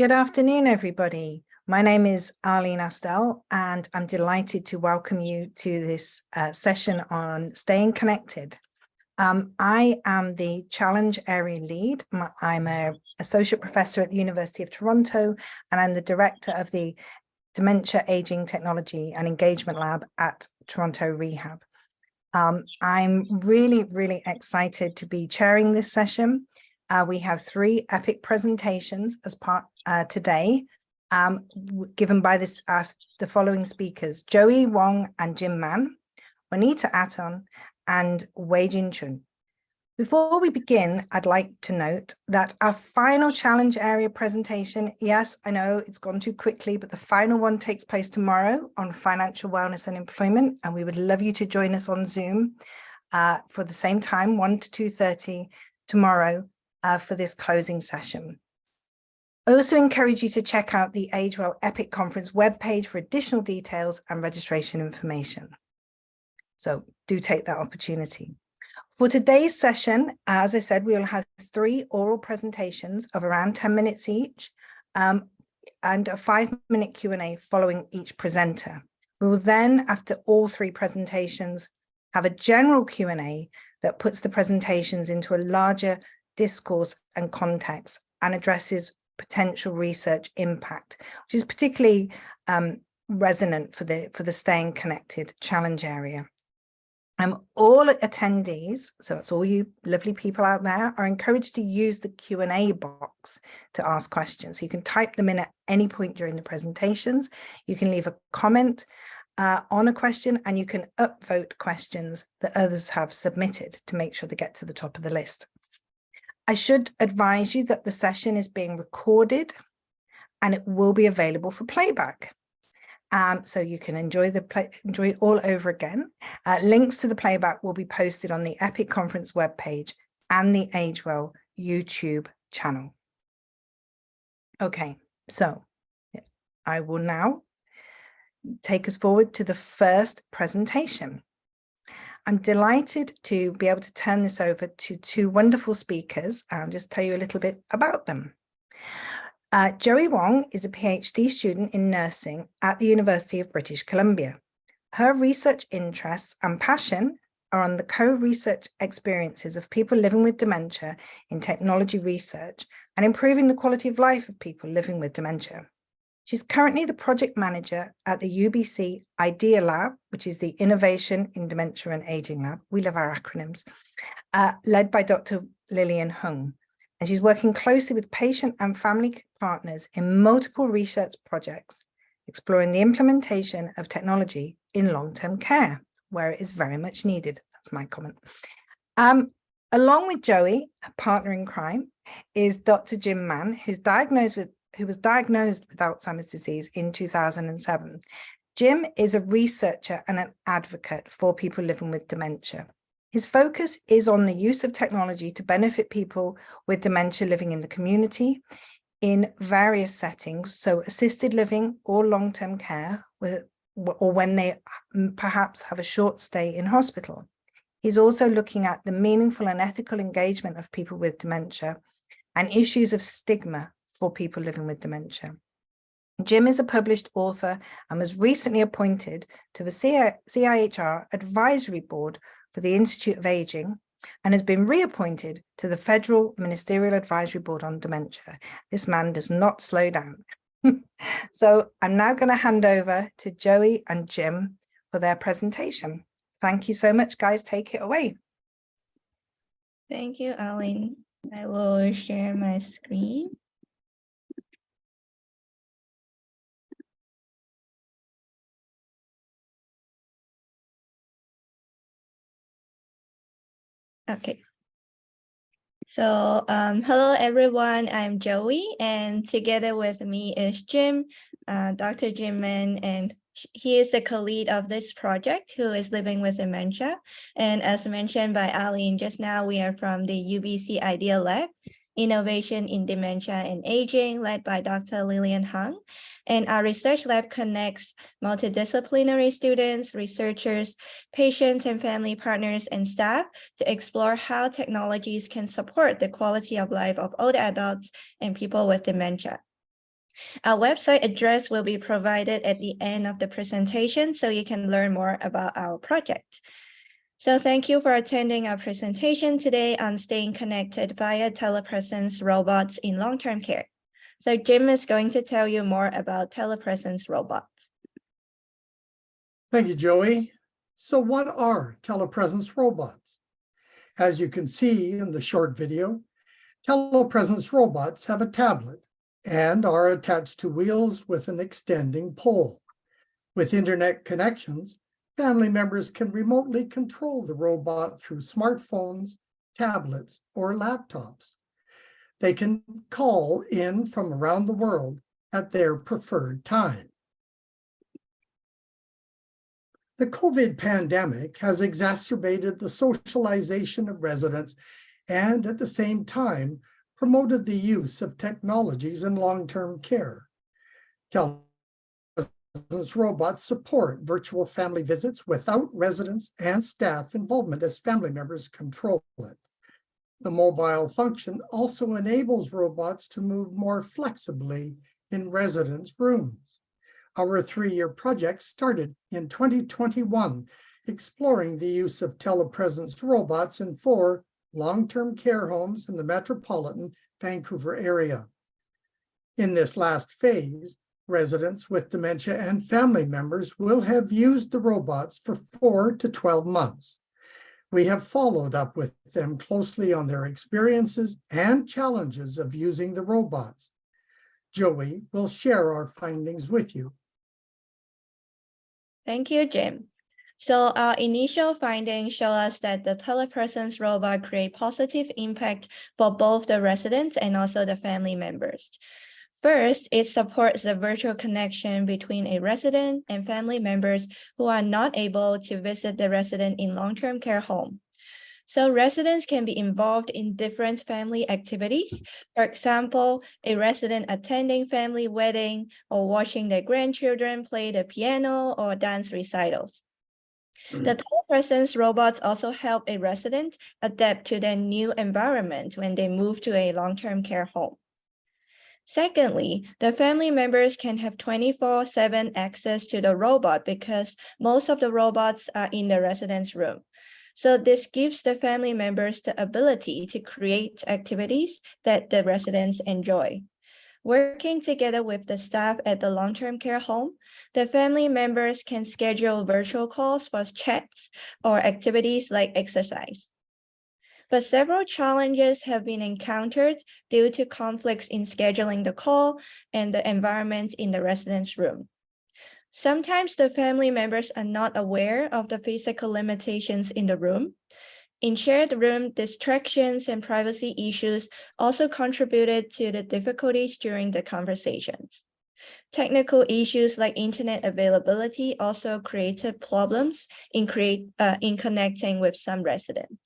Good afternoon, everybody. My name is Arlene Astell, and I'm delighted to welcome you to this session on staying connected. I am the Challenge Area Lead. I'm an Associate Professor at the University of Toronto, and I'm the Director of the Dementia, Aging, Technology and Engagement Lab at Toronto Rehab. I'm really excited to be chairing this session. We have 3 epic presentations as part today, given by the following speakers: Joey Wong and Jim Mann, Juanita Atton, and Wei-Jin Chun. Before we begin, I'd like to note that our final challenge area presentation, yes, I know it's gone too quickly, but the final one takes place tomorrow on financial wellness and employment, and we would love you to join us on Zoom for the same time, 1 to 2:30 tomorrow for this closing session. I also encourage you to check out the AgeWell Epic Conference webpage for additional details and registration information. So do take that opportunity. For today's session, as I said, we will have 3 oral presentations of around 10 minutes each, and a 5-minute Q&A following each presenter. We will then, after all 3 presentations, have a general Q&A that puts the presentations into a larger discourse and context and addresses potential research impact, which is particularly resonant for the Staying Connected challenge area. All attendees, so that's all you lovely people out there, are encouraged to use the Q&A box to ask questions. So you can type them in at any point during the presentations. You can leave a comment on a question, and you can upvote questions that others have submitted to make sure they get to the top of the list. I should advise you that the session is being recorded and it will be available for playback. So you can enjoy it all over again. Links to the playback will be posted on the Epic Conference webpage and the AgeWell YouTube channel. Okay, so I will now take us forward to the first presentation. I'm delighted to be able to turn this over to 2 wonderful speakers. I'll just tell you a little bit about them. Joey Wong is a PhD student in nursing at the University of British Columbia. Her research interests and passion are on the co-research experiences of people living with dementia in technology research and improving the quality of life of people living with dementia. She's currently the project manager at the UBC IDEA Lab, which is the Innovation in Dementia and Aging Lab. We love our acronyms, led by Dr. Lillian Hung. And she's working closely with patient and family partners in multiple research projects, exploring the implementation of technology in long-term care, where it is very much needed. That's my comment. Along with Joey, a partner in crime, is Dr. Jim Mann, who was diagnosed with Alzheimer's disease in 2007. Jim is a researcher and an advocate for people living with dementia. His focus is on the use of technology to benefit people with dementia living in the community in various settings, so assisted living or long-term care, or when they perhaps have a short stay in hospital. He's also looking at the meaningful and ethical engagement of people with dementia and issues of stigma for people living with dementia. Jim is a published author and was recently appointed to the CIHR Advisory Board for the Institute of Aging and has been reappointed to the Federal Ministerial Advisory Board on Dementia. This man does not slow down. So I'm now going to hand over to Joey and Jim for their presentation. Thank you so much, guys. Take it away. Thank you, Arlene. I will share my screen. Okay. So hello, everyone. I'm Joey, and together with me is Jim, Dr. Jim Mann, and he is the co-lead of this project who is living with dementia. And as mentioned by Arlene just now, we are from the UBC IDEA Lab, Innovation in Dementia and Aging, led by Dr. Lillian Hung. And our research lab connects multidisciplinary students, researchers, patients and family partners and staff to explore how technologies can support the quality of life of older adults and people with dementia. Our website address will be provided at the end of the presentation so you can learn more about our project. So thank you for attending our presentation today on staying connected via telepresence robots in long-term care. So Jim is going to tell you more about telepresence robots. Thank you, Joey. So what are telepresence robots? As you can see in the short video, telepresence robots have a tablet and are attached to wheels with an extending pole. With internet connections, family members can remotely control the robot through smartphones, tablets, or laptops. They can call in from around the world at their preferred time. The COVID pandemic has exacerbated the socialization of residents and at the same time promoted the use of technologies in long-term care. Telepresence robots support virtual family visits without residents and staff involvement as family members control it. The mobile function also enables robots to move more flexibly in residents' rooms. Our 3-year project started in 2021, exploring the use of telepresence robots in 4 long-term care homes in the metropolitan Vancouver area. In this last phase, residents with dementia and family members will have used the robots for 4 to 12 months. We have followed up with them closely on their experiences and challenges of using the robots. Joey will share our findings with you. Thank you, Jim. So our initial findings show us that the telepresence robot create positive impact for both the residents and also the family members. First, it supports the virtual connection between a resident and family members who are not able to visit the resident in long-term care home. So residents can be involved in different family activities. For example, a resident attending family wedding or watching their grandchildren play the piano or dance recitals. The telepresence robots also help a resident adapt to their new environment when they move to a long-term care home. Secondly, the family members can have 24/7 access to the robot because most of the robots are in the resident's room. So this gives the family members the ability to create activities that the residents enjoy. Working together with the staff at the long-term care home, the family members can schedule virtual calls for chats or activities like exercise. But several challenges have been encountered due to conflicts in scheduling the call and the environment in the resident's room. Sometimes the family members are not aware of the physical limitations in the room. In shared room, distractions and privacy issues also contributed to the difficulties during the conversations. Technical issues like internet availability also created problems in connecting with some residents.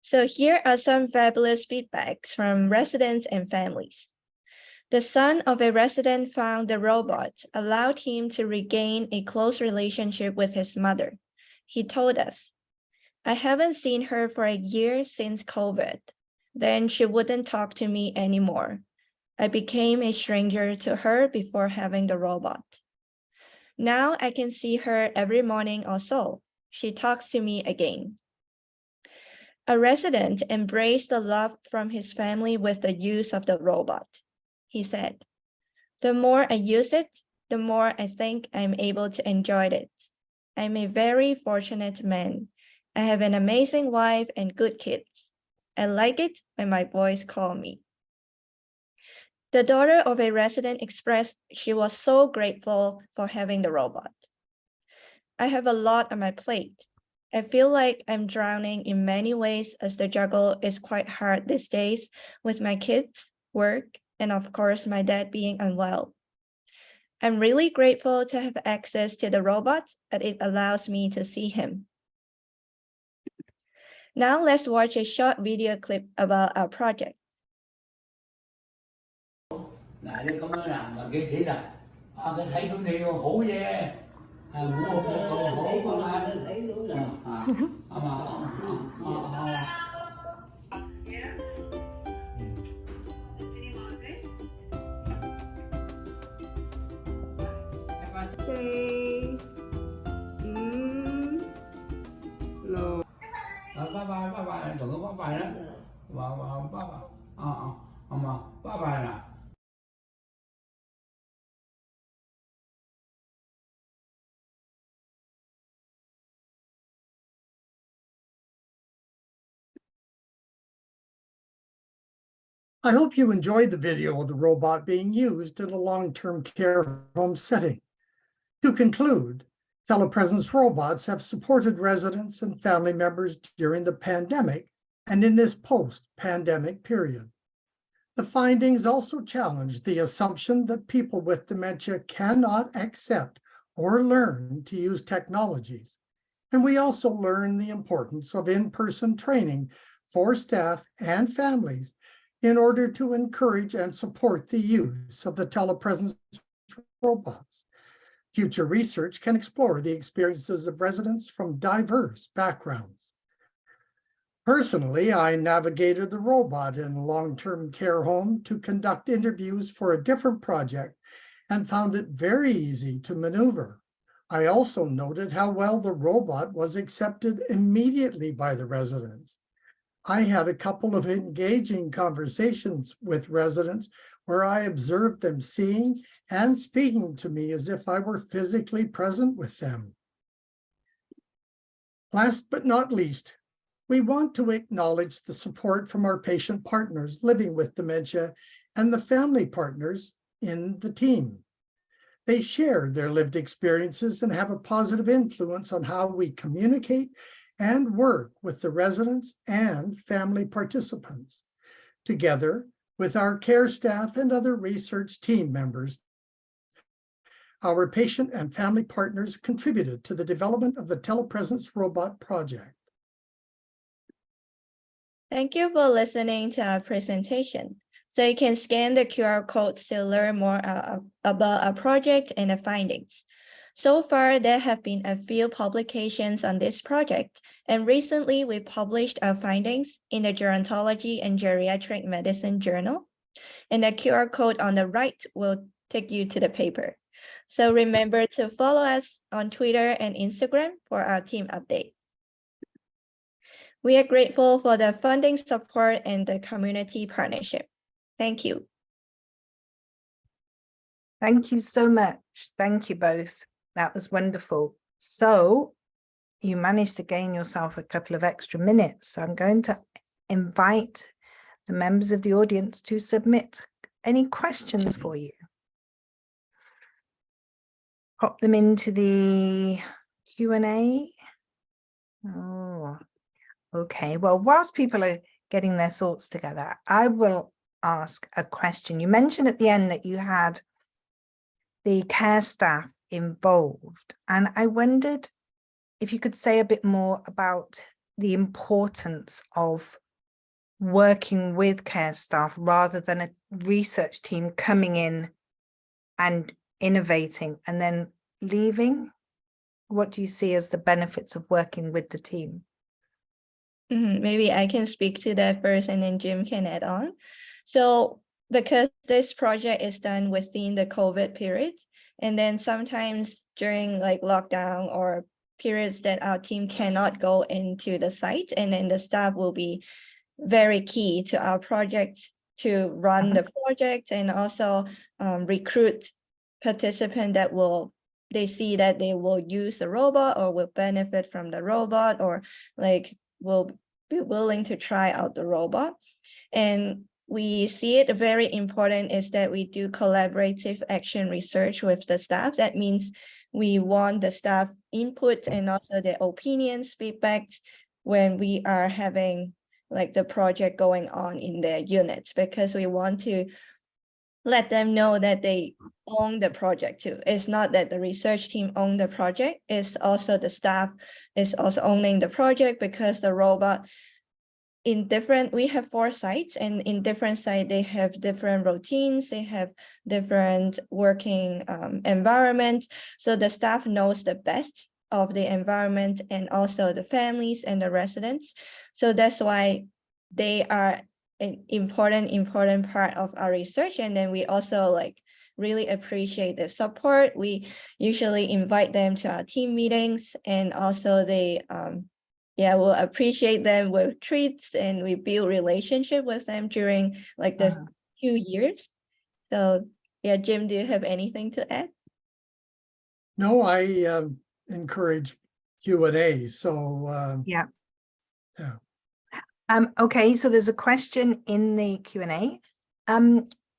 So here are some fabulous feedbacks from residents and families. The son of a resident found the robot allowed him to regain a close relationship with his mother. He told us, "I haven't seen her for a year since COVID. Then she wouldn't talk to me anymore. I became a stranger to her before having the robot. Now I can see her every morning or so. She talks to me again." A resident embraced the love from his family with the use of the robot. He said, "The more I use it, the more I think I'm able to enjoy it. I'm a very fortunate man. I have an amazing wife and good kids. I like it when my boys call me." The daughter of a resident expressed she was so grateful for having the robot. "I have a lot on my plate. I feel like I'm drowning in many ways as the juggle is quite hard these days with my kids, work, and of course, my dad being unwell. I'm really grateful to have access to the robot and it allows me to see him." Now let's watch a short video clip about our project. Này đây cảm ơn mà cái gì nè, cái thấy tôi đi hổ về, mua hổ con ăn, say lo. Bye bye, đừng có bye bye đó. Bye bye. Mà bye bye nè. I hope you enjoyed the video of the robot being used in a long-term care home setting. To conclude, telepresence robots have supported residents and family members during the pandemic and in this post-pandemic period. The findings also challenge the assumption that people with dementia cannot accept or learn to use technologies. And we also learn the importance of in-person training for staff and families in order to encourage and support the use of the telepresence robots. Future research can explore the experiences of residents from diverse backgrounds. Personally, I navigated the robot in a long-term care home to conduct interviews for a different project and found it very easy to maneuver. I also noted how well the robot was accepted immediately by the residents. I had a couple of engaging conversations with residents where I observed them seeing and speaking to me as if I were physically present with them. Last but not least, we want to acknowledge the support from our patient partners living with dementia and the family partners in the team. They share their lived experiences and have a positive influence on how we communicate and work with the residents and family participants. Together with our care staff and other research team members, our patient and family partners contributed to the development of the telepresence robot project. Thank you for listening to our presentation. So you can scan the QR code to learn more about our project and the findings. So far, there have been a few publications on this project, and recently we published our findings in the Gerontology and Geriatric Medicine Journal, and the QR code on the right will take you to the paper. So remember to follow us on Twitter and Instagram for our team update. We are grateful for the funding support and the community partnership. Thank you. Thank you so much. Thank you both. That was wonderful. So you managed to gain yourself a couple of extra minutes. So I'm going to invite the members of the audience to submit any questions for you. Pop them into the Q&A. Oh, okay. Well, whilst people are getting their thoughts together, I will ask a question. You mentioned at the end that you had the care staff involved, and I wondered if you could say a bit more about the importance of working with care staff rather than a research team coming in and innovating and then leaving. What do you see as the benefits of working with the team? Maybe I can speak to that first and then Jim can add on. So because this project is done within the COVID period, and then sometimes during like lockdown or periods that our team cannot go into the site, and then the staff will be very key to our project to run the project and also recruit participants that they see that they will use the robot or will benefit from the robot or like will be willing to try out the robot. And we see it very important is that we do collaborative action research with the staff. That means we want the staff input and also their opinions, feedback when we are having like the project going on in their units, because we want to let them know that they own the project too. It's not that the research team own the project, it's also the staff is also owning the project, because the robot we have 4 sites, and in different sites they have different routines, they have different working environments. So the staff knows the best of the environment and also the families and the residents. So that's why they are an important part of our research. And then we also like really appreciate the support. We usually invite them to our team meetings, and also they we'll appreciate them with treats, and we build relationship with them during like the few years. So yeah, Jim, do you have anything to add? No, I encourage Q&A. So Yeah. yeah. Okay, so there's a question in the Q&A.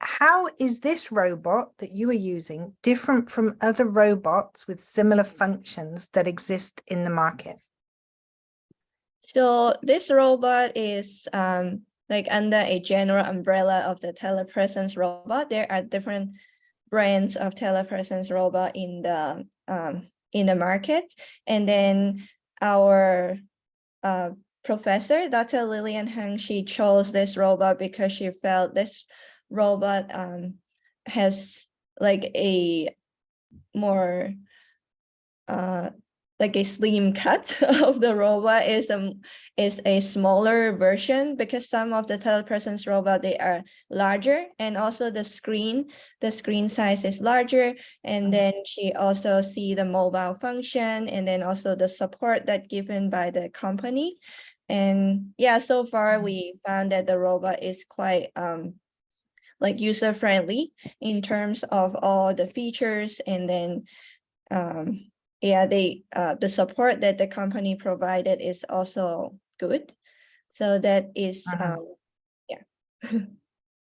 How is this robot that you are using different from other robots with similar functions that exist in the market? So this robot is like under a general umbrella of the telepresence robot. There are different brands of telepresence robot in the market, and then our professor, Dr. Lillian Hung, she chose this robot because she felt this robot has like a more like a slim cut of the robot, is a smaller version, because some of the telepresence robot, they are larger, and also the screen size is larger. And then she also see the mobile function, and then also the support that given by the company. And yeah, so far we found that the robot is quite like user friendly in terms of all the features. And then the support that the company provided is also good. So that is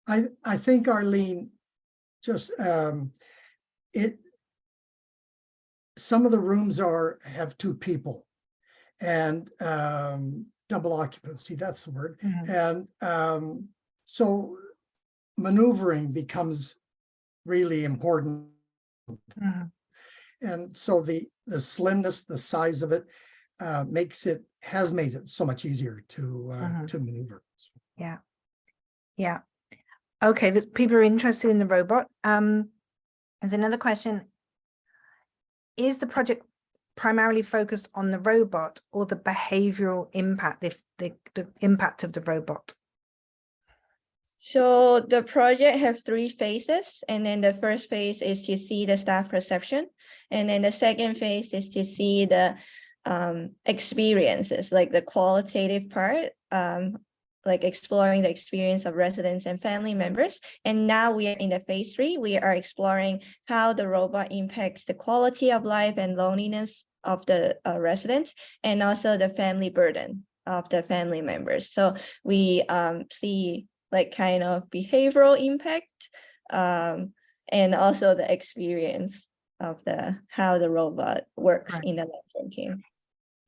I think, Arlene, just some of the rooms have 2 people, and double occupancy, that's the word. And so maneuvering becomes really important. And so the slimness, the size of it has made it so much easier to maneuver. Yeah. Okay, people are interested in the robot. There's another question. Is the project primarily focused on the robot or the behavioral impact, the impact of the robot? So the project has 3 phases, and then the first phase is to see the staff perception, and then the second phase is to see the experiences, like the qualitative part, like exploring the experience of residents and family members. And now we are in the phase 3. We are exploring how the robot impacts the quality of life and loneliness of the residents, and also the family burden of the family members. So we see like kind of behavioral impact, and also the experience of how the robot works in the long-term care.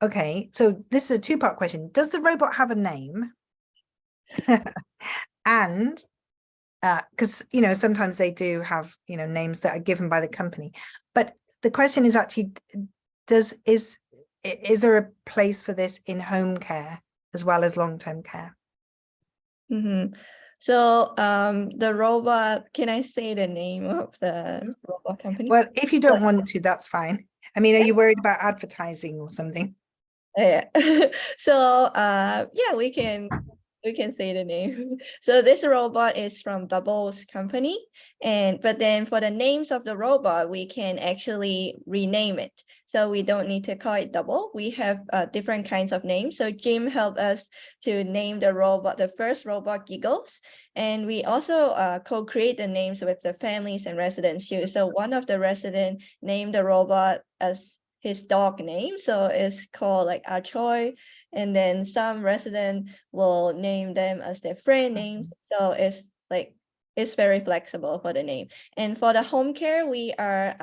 Okay, so this is a 2-part question. Does the robot have a name? And because sometimes they do have names that are given by the company, but the question is actually, is there a place for this in home care as well as long-term care? So the robot, can I say the name of the robot company? Well, if you don't want to, that's fine. I mean, are you worried about advertising or something? Yeah. So yeah, we can say the name. So this robot is from Double's company, but then for the names of the robot, we can actually rename it. So we don't need to call it Double. We have different kinds of names. So Jim helped us to name the robot, the first robot, Giggles. And we also co-create the names with the families and residents too. So one of the residents named the robot as his dog name, so it's called like Achoy, and then some resident will name them as their friend names. So it's very flexible for the name. And for the home care, we are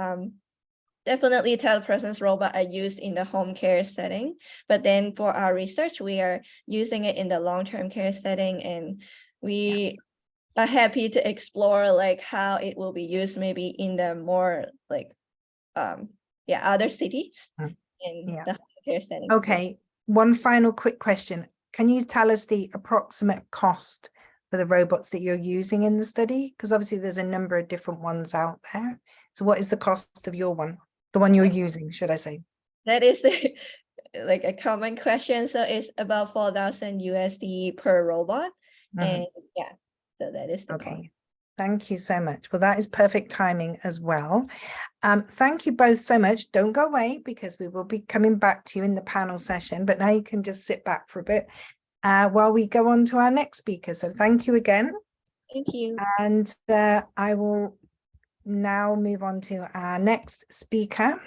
definitely telepresence robot are used in the home care setting, but then for our research, we are using it in the long-term care setting, and we are happy to explore like how it will be used maybe in the more like other cities in the home care setting. Okay, one final quick question. Can you tell us the approximate cost for the robots that you're using in the study? Because obviously there's a number of different ones out there. So what is the cost of your one? The one you're using, should I say? That is like a common question. So it's about 4,000 USD per robot. And yeah, so that is the cost. Thank you so much. Well, that is perfect timing as well. Thank you both so much. Don't go away because we will be coming back to you in the panel session, but now you can just sit back for a bit while we go on to our next speaker. So thank you again. Thank you. And I will now move on to our next speaker.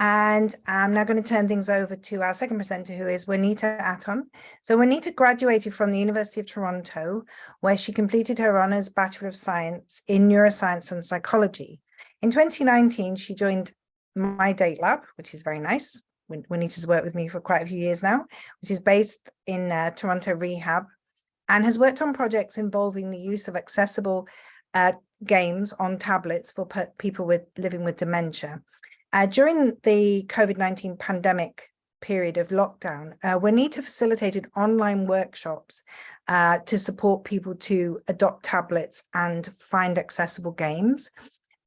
And I'm now going to turn things over to our second presenter, who is Juanita Atton. So Juanita graduated from the University of Toronto, where she completed her honours Bachelor of Science in Neuroscience and Psychology. In 2019, she joined My Date Lab, which is very nice. Juanita's worked with me for quite a few years now, which is based in Toronto Rehab, and has worked on projects involving the use of accessible games on tablets for people living with dementia. During the COVID-19 pandemic period of lockdown, Juanita facilitated online workshops to support people to adopt tablets and find accessible games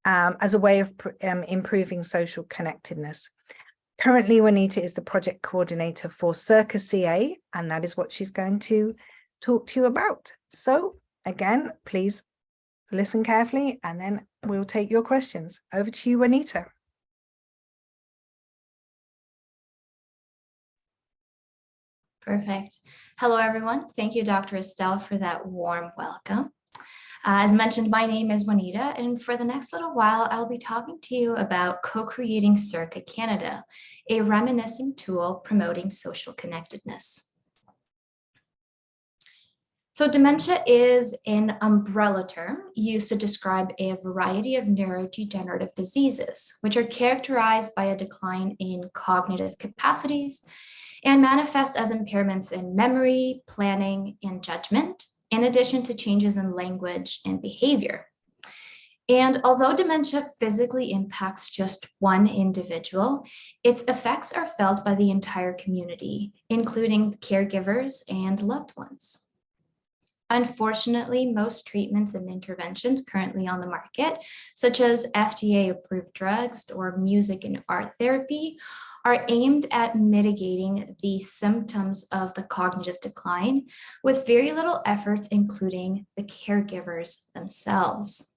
as a way of improving social connectedness. Currently, Juanita is the project coordinator for CIRCA-CA, and that is what she's going to talk to you about. So again, please listen carefully, and then we'll take your questions. Over to you, Juanita. Perfect. Hello, everyone. Thank you, Dr. Astell, for that warm welcome. As mentioned, my name is Juanita, and for the next little while, I'll be talking to you about co-creating CIRCA Canada, a reminiscing tool promoting social connectedness. So dementia is an umbrella term used to describe a variety of neurodegenerative diseases, which are characterized by a decline in cognitive capacities and manifest as impairments in memory, planning, and judgment, in addition to changes in language and behavior. And although dementia physically impacts just one individual, its effects are felt by the entire community, including caregivers and loved ones. Unfortunately, most treatments and interventions currently on the market, such as FDA-approved drugs or music and art therapy, are aimed at mitigating the symptoms of the cognitive decline with very little efforts, including the caregivers themselves.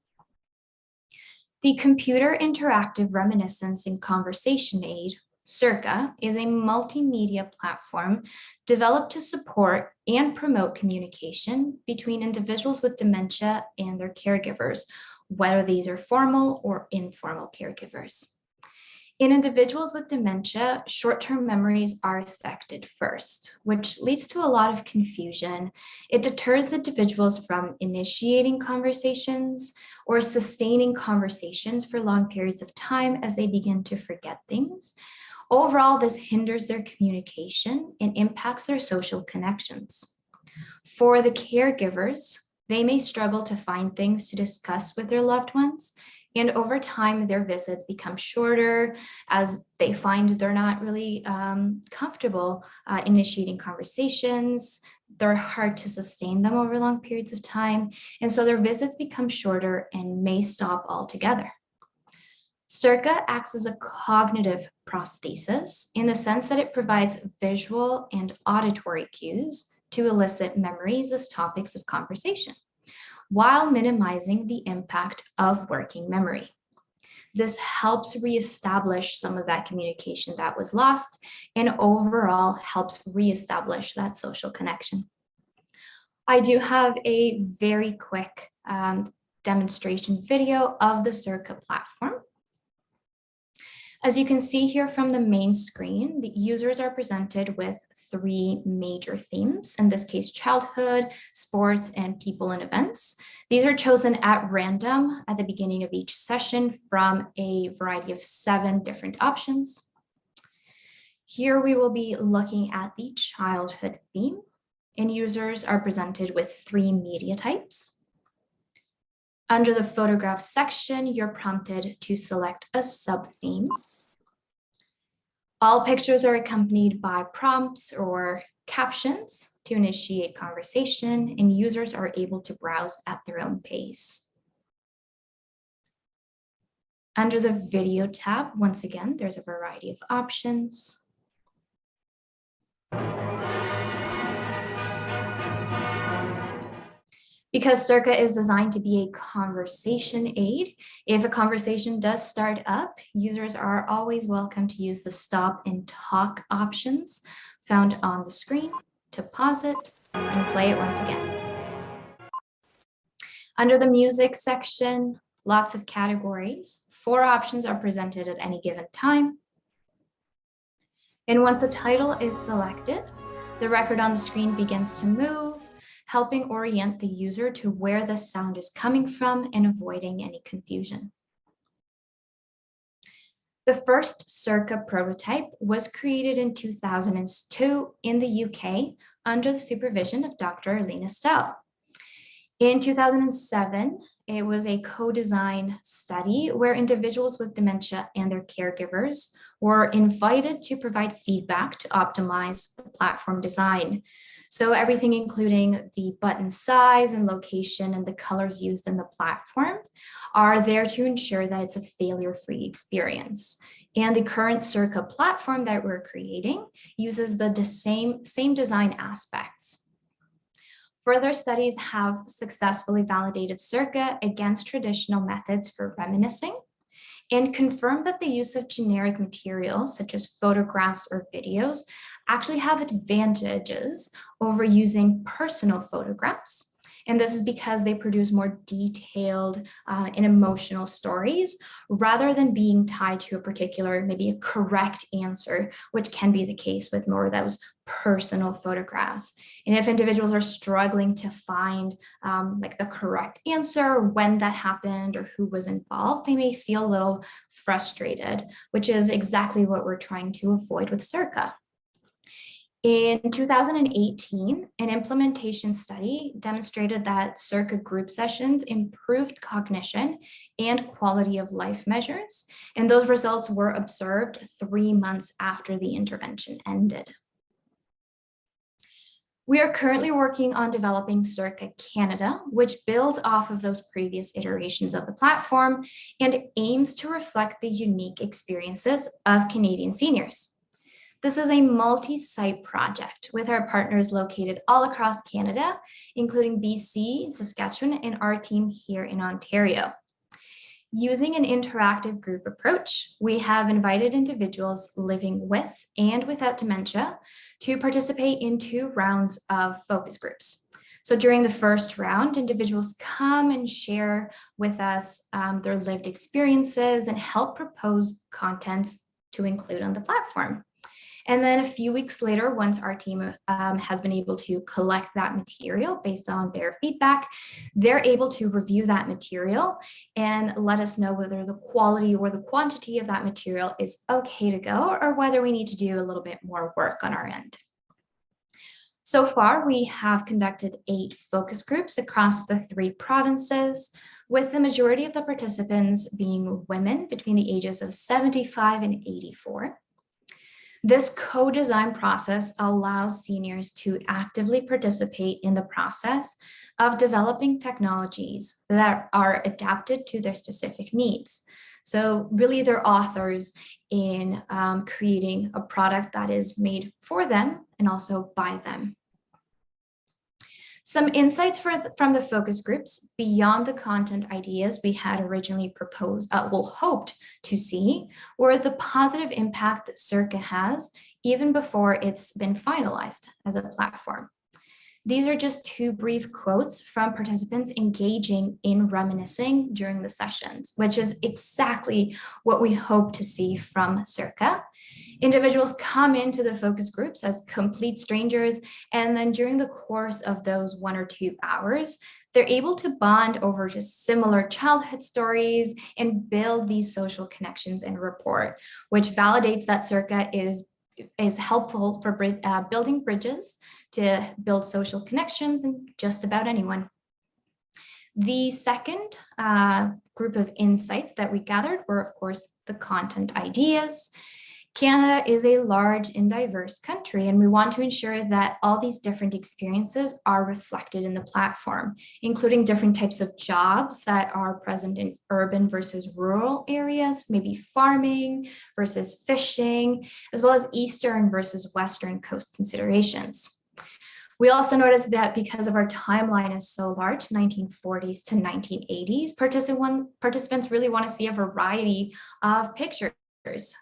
The Computer Interactive Reminiscence and Conversation Aid, CIRCA, is a multimedia platform developed to support and promote communication between individuals with dementia and their caregivers, whether these are formal or informal caregivers. In individuals with dementia, short-term memories are affected first, which leads to a lot of confusion. It deters individuals from initiating conversations or sustaining conversations for long periods of time as they begin to forget things. Overall, this hinders their communication and impacts their social connections. For the caregivers, they may struggle to find things to discuss with their loved ones, and over time, their visits become shorter as they find they're not really comfortable initiating conversations. They're hard to sustain them over long periods of time, and so their visits become shorter and may stop altogether. CIRCA acts as a cognitive prosthesis in the sense that it provides visual and auditory cues to elicit memories as topics of conversation, while minimizing the impact of working memory. This helps reestablish some of that communication that was lost and overall helps reestablish that social connection. I do have a very quick demonstration video of the CIRCA platform. As you can see here from the main screen, the users are presented with three major themes, in this case, childhood, sports, and people and events. These are chosen at random at the beginning of each session from a variety of 7 different options. Here we will be looking at the childhood theme, and users are presented with 3 media types. Under the photograph section, you're prompted to select a sub-theme. All pictures are accompanied by prompts or captions to initiate conversation, and users are able to browse at their own pace. Under the video tab, once again, there's a variety of options. Because CIRCA is designed to be a conversation aid, if a conversation does start up, users are always welcome to use the stop and talk options found on the screen to pause it and play it once again. Under the music section, lots of categories. 4 options are presented at any given time. And once a title is selected, the record on the screen begins to move, helping orient the user to where the sound is coming from and avoiding any confusion. The first CIRCA prototype was created in 2002 in the UK under the supervision of Dr. Arlene Astell. In 2007, it was a co-design study where individuals with dementia and their caregivers were invited to provide feedback to optimize the platform design. So everything including the button size and location and the colors used in the platform are there to ensure that it's a failure-free experience. And the current CIRCA platform that we're creating uses the same design aspects. Further studies have successfully validated CIRCA against traditional methods for reminiscing and confirmed that the use of generic materials such as photographs or videos actually have advantages over using personal photographs. And this is because they produce more detailed and emotional stories rather than being tied to a particular, maybe a correct answer, which can be the case with more of those personal photographs. And if individuals are struggling to find like the correct answer, when that happened or who was involved, they may feel a little frustrated, which is exactly what we're trying to avoid with CIRCA. In 2018, an implementation study demonstrated that CIRCA group sessions improved cognition and quality of life measures, and those results were observed 3 months after the intervention ended. We are currently working on developing CIRCA Canada, which builds off of those previous iterations of the platform and aims to reflect the unique experiences of Canadian seniors. This is a multi-site project with our partners located all across Canada, including BC, Saskatchewan, and our team here in Ontario. Using an interactive group approach, we have invited individuals living with and without dementia to participate in 2 rounds of focus groups. So during the first round, individuals come and share with us their lived experiences and help propose contents to include on the platform. And then a few weeks later, once our team has been able to collect that material based on their feedback, they're able to review that material and let us know whether the quality or the quantity of that material is okay to go or whether we need to do a little bit more work on our end. So far, we have conducted 8 focus groups across the 3 provinces, with the majority of the participants being women between the ages of 75 and 84. This co-design process allows seniors to actively participate in the process of developing technologies that are adapted to their specific needs. So really they're authors in creating a product that is made for them and also by them. Some insights from the focus groups beyond the content ideas we had originally proposed, hoped to see, were the positive impact that CIRCA has even before it's been finalized as a platform. These are just 2 brief quotes from participants engaging in reminiscing during the sessions, which is exactly what we hope to see from CIRCA. Individuals come into the focus groups as complete strangers, and then during the course of those 1 or 2 hours, they're able to bond over just similar childhood stories and build these social connections and rapport, which validates that CIRCA is helpful for building bridges to build social connections in just about anyone. The second group of insights that we gathered were, of course, the content ideas. Canada is a large and diverse country, and we want to ensure that all these different experiences are reflected in the platform, including different types of jobs that are present in urban versus rural areas, maybe farming versus fishing, as well as Eastern versus Western coast considerations. We also noticed that because of our timeline is so large, 1940s to 1980s, participants really want to see a variety of pictures.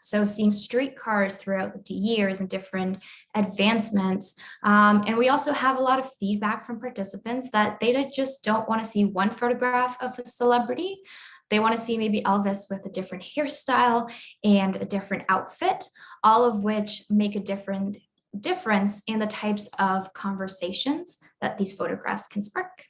So seeing streetcars throughout the years and different advancements. And we also have a lot of feedback from participants that they just don't want to see one photograph of a celebrity. They want to see maybe Elvis with a different hairstyle and a different outfit, all of which make a difference in the types of conversations that these photographs can spark.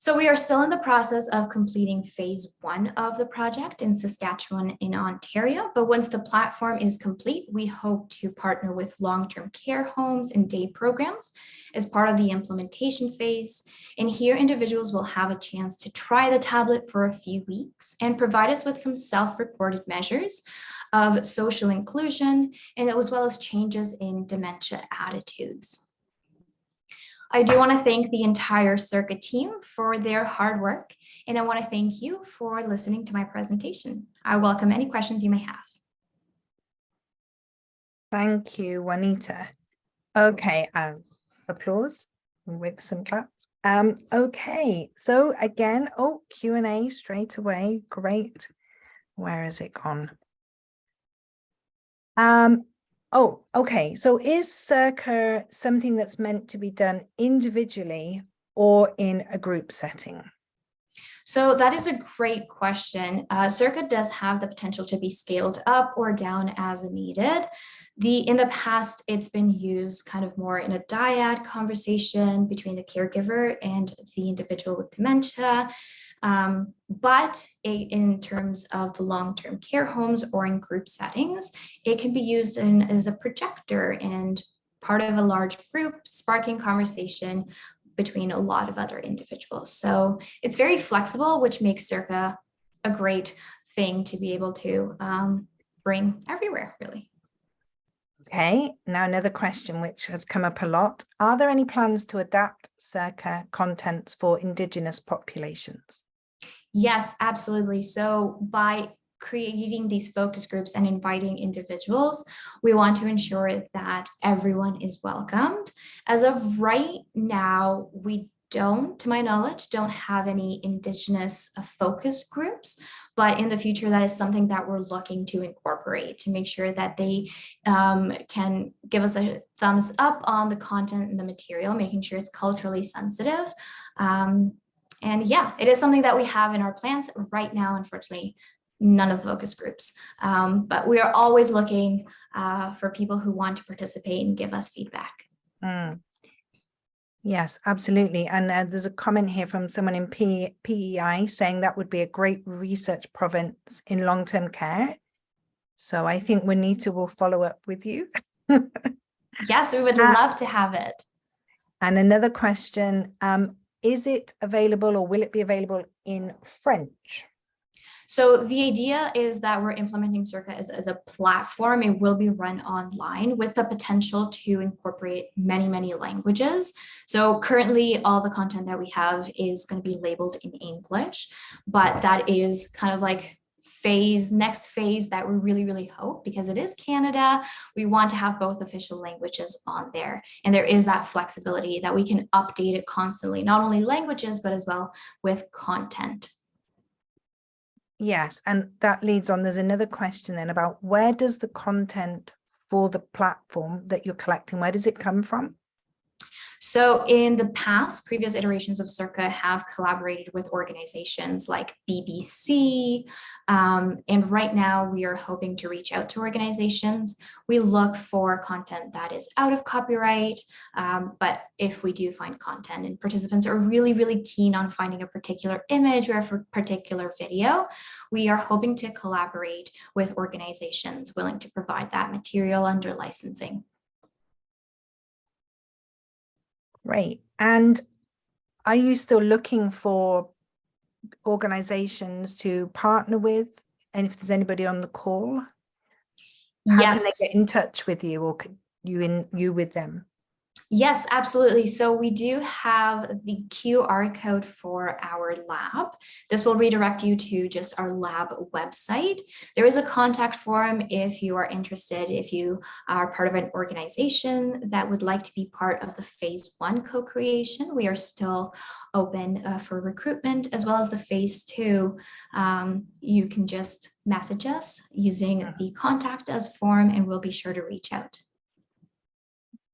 So we are still in the process of completing phase 1 of the project in Saskatchewan in Ontario, but once the platform is complete, we hope to partner with long-term care homes and day programs as part of the implementation phase. And here individuals will have a chance to try the tablet for a few weeks and provide us with some self-reported measures of social inclusion and as well as changes in dementia attitudes. I do want to thank the entire CIRCA team for their hard work, and I want to thank you for listening to my presentation. I welcome any questions you may have. Thank you, Juanita. Okay, applause with some claps. Okay, so again, Q&A straight away. Great. Where has it gone? Okay. So is CIRCA something that's meant to be done individually or in a group setting? So that is a great question. CIRCA does have the potential to be scaled up or down as needed. In the past, it's been used kind of more in a dyad conversation between the caregiver and the individual with dementia. But in terms of the long-term care homes or in group settings, it can be used as a projector and part of a large group, sparking conversation between a lot of other individuals. So it's very flexible, which makes CIRCA a great thing to be able to bring everywhere, really. Okay, now another question which has come up a lot. Are there any plans to adapt CIRCA contents for Indigenous populations? Yes, absolutely. So by creating these focus groups and inviting individuals, we want to ensure that everyone is welcomed. As of right now, we don't, to my knowledge, don't have any Indigenous focus groups, but in the future, that is something that we're looking to incorporate to make sure that they can give us a thumbs up on the content and the material, making sure it's culturally sensitive. And yeah, it is something that we have in our plans right now. Unfortunately, none of the focus groups, but we are always looking for people who want to participate and give us feedback. Yes, absolutely. And there's a comment here from someone in PEI saying that would be a great research province in long-term care. So I think Juanita will follow up with you. Yes, we would love to have it. And another question, is it available or will it be available in French? So the idea is that we're implementing CIRCA as a platform. It will be run online with the potential to incorporate many, many languages. So currently all the content that we have is going to be labeled in English, but that is kind of like next phase that we really, really hope, because it is Canada, we want to have both official languages on there. And there is that flexibility that we can update it constantly, not only languages, but as well with content. Yes, and that leads on. There's another question then about where does the content for the platform that you're collecting, where does it come from? So in the past, previous iterations of CIRCA have collaborated with organizations like BBC, and right now we are hoping to reach out to organizations. We look for content that is out of copyright, but if we do find content and participants are really, really keen on finding a particular image or a particular video, we are hoping to collaborate with organizations willing to provide that material under licensing. Great. And are you still looking for organizations to partner with? And if there's anybody on the call, how can they get in touch with you, or could you with them? Yes, absolutely. So we do have the QR code for our lab. This will redirect you to just our lab website. There is a contact form if you are interested, if you are part of an organization that would like to be part of the phase 1 co-creation. We are still open for recruitment, as well as the phase 2. You can just message us using the contact us form, and we'll be sure to reach out.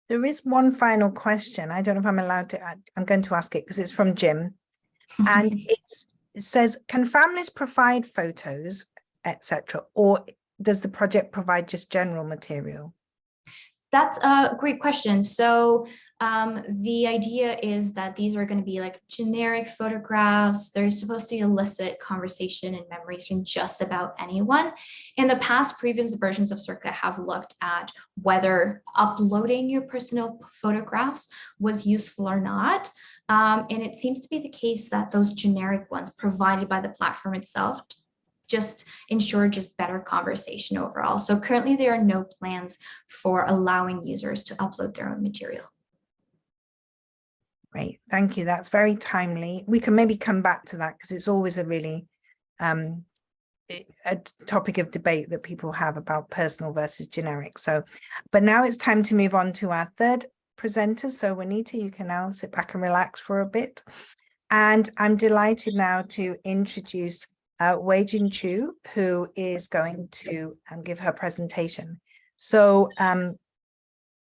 There is one final question. I don't know if I'm allowed to, I'm going to ask it because it's from Jim. And it says, can families provide photos, etc., or does the project provide just general material? That's a great question. So the idea is that these are going to be like generic photographs. They're supposed to elicit conversation and memories from just about anyone. In the past, previous versions of CIRCA have looked at whether uploading your personal photographs was useful or not. And it seems to be the case that those generic ones provided by the platform itself just ensure just better conversation overall. So currently there are no plans for allowing users to upload their own material. Great, thank you. That's very timely. We can maybe come back to that because it's always a really a topic of debate that people have about personal versus generic. So, but now it's time to move on to our third presenter. So Juanita, you can now sit back and relax for a bit. And I'm delighted now to introduce Wei-Jin Chu, who is going to give her presentation. So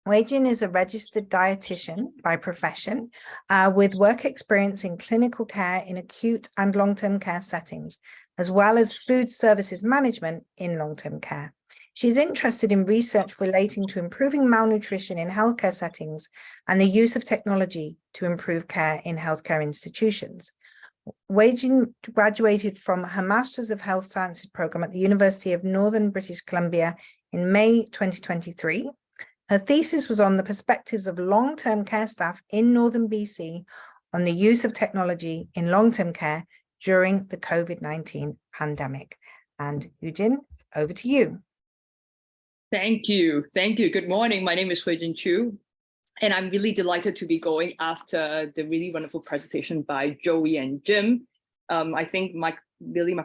Wei-Jin is a registered dietitian by profession with work experience in clinical care in acute and long-term care settings, as well as food services management in long-term care. She's interested in research relating to improving malnutrition in healthcare settings and the use of technology to improve care in healthcare institutions. Wei-Jin graduated from her Masters of Health Sciences program at the University of Northern British Columbia in May 2023. Her thesis was on the perspectives of long-term care staff in Northern BC on the use of technology in long-term care during the COVID-19 pandemic. And Wei-Jin, over to you. Thank you. Thank you. Good morning. My name is Wei-Jin Chu. And I'm really delighted to be going after the really wonderful presentation by Joey and Jim. I think my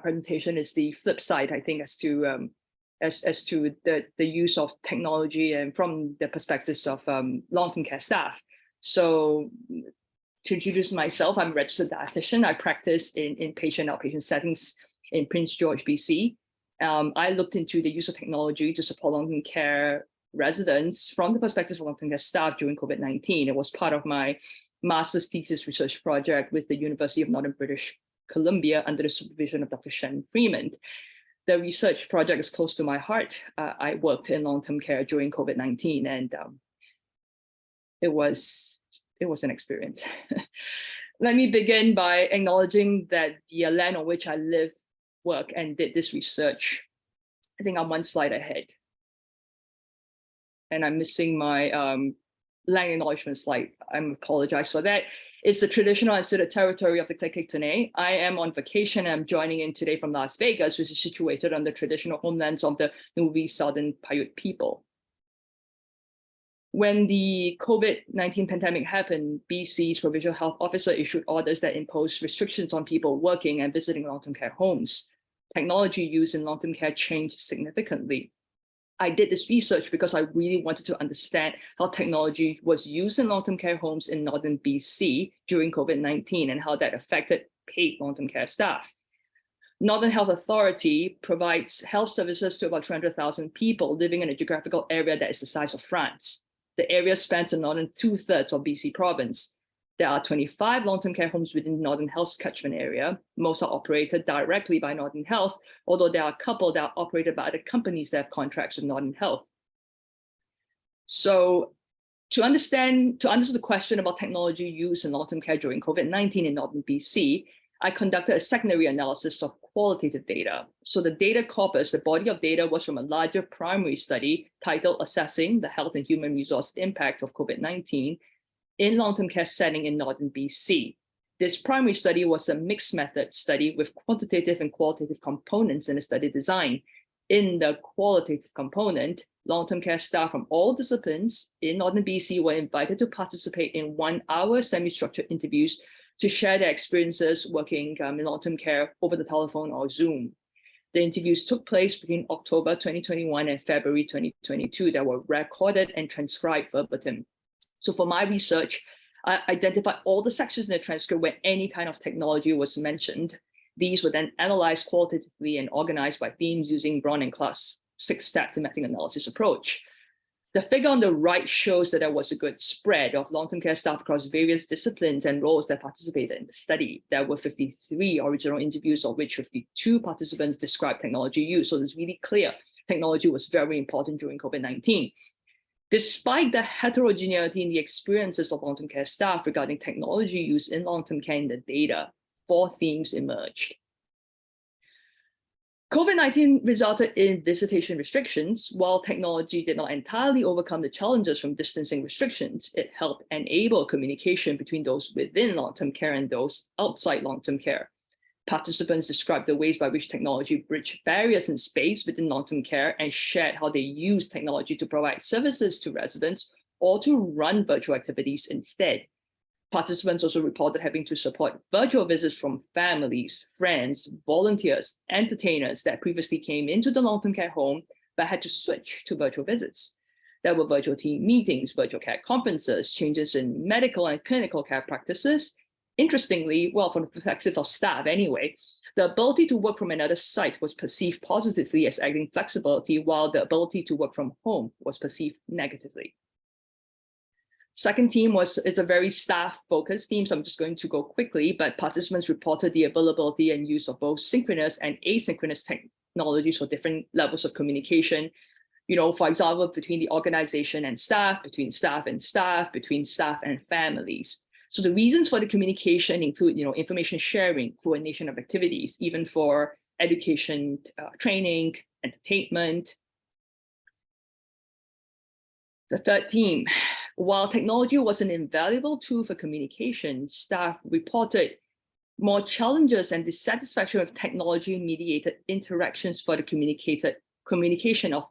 presentation is the flip side, I think, as to the use of technology and from the perspectives of long-term care staff. So to introduce myself, I'm a registered dietitian. I practice in inpatient and outpatient settings in Prince George, BC. I looked into the use of technology to support long-term care residents from the perspective of long-term care staff during COVID-19. It was part of my master's thesis research project with the University of Northern British Columbia under the supervision of Dr. Shen Freeman. The research project is close to my heart. I worked in long-term care during COVID-19, and it was an experience. Let me begin by acknowledging that the land on which I live, work, and did this research, I think I'm one slide ahead. And I'm missing my land acknowledgement slide. I apologize for that. It's the traditional and unceded territory of the Connectedness. I am on vacation. I'm joining in today from Las Vegas, which is situated on the traditional homelands of the Nuvi Southern Paiute people. When the COVID-19 pandemic happened, BC's provincial health officer issued orders that imposed restrictions on people working and visiting long-term care homes. Technology used in long-term care changed significantly. I did this research because I really wanted to understand how technology was used in long-term care homes in Northern BC during COVID-19 and how that affected paid long-term care staff. Northern Health Authority provides health services to about 200,000 people living in a geographical area that is the size of France. The area spans the northern 2/3 of BC province. There are 25 long-term care homes within Northern Health's catchment area. Most are operated directly by Northern Health, although there are a couple that are operated by other companies that have contracts with Northern Health. So to answer the question about technology used in long-term care during COVID-19 in Northern BC, I conducted a secondary analysis of qualitative data. So the data corpus, the body of data, was from a larger primary study titled Assessing the Health and Human Resource Impact of COVID-19 in long-term care setting in Northern BC. This primary study was a mixed method study with quantitative and qualitative components in the study design. In the qualitative component, long-term care staff from all disciplines in Northern BC were invited to participate in 1-hour semi-structured interviews to share their experiences working in long-term care over the telephone or Zoom. The interviews took place between October 2021 and February 2022 that were recorded and transcribed verbatim. So for my research, I identified all the sections in the transcript where any kind of technology was mentioned. These were then analyzed qualitatively and organized by themes using Brown and Clark's 6-step thematic analysis approach. The figure on the right shows that there was a good spread of long-term care staff across various disciplines and roles that participated in the study. There were 53 original interviews, of which 52 participants described technology use. So it's really clear technology was very important during COVID-19. Despite the heterogeneity in the experiences of long-term care staff regarding technology use in long-term care in the data, 4 themes emerged. COVID-19 resulted in visitation restrictions. While technology did not entirely overcome the challenges from distancing restrictions, it helped enable communication between those within long-term care and those outside long-term care. Participants described the ways by which technology bridged barriers in space within long-term care and shared how they use technology to provide services to residents or to run virtual activities instead. Participants also reported having to support virtual visits from families, friends, volunteers, entertainers that previously came into the long-term care home but had to switch to virtual visits. There were virtual team meetings, virtual care conferences, changes in medical and clinical care practices. Interestingly, well, from the perspective of staff anyway, the ability to work from another site was perceived positively as adding flexibility, while the ability to work from home was perceived negatively. Second theme it's a very staff-focused theme, so I'm just going to go quickly, but participants reported the availability and use of both synchronous and asynchronous technologies for different levels of communication. You know, for example, between the organization and staff, between staff and staff, between staff and families. So the reasons for the communication include, you know, information sharing, coordination of activities, even for education, training, entertainment. The third theme, while technology was an invaluable tool for communication, staff reported more challenges and dissatisfaction with technology-mediated interactions for the communication of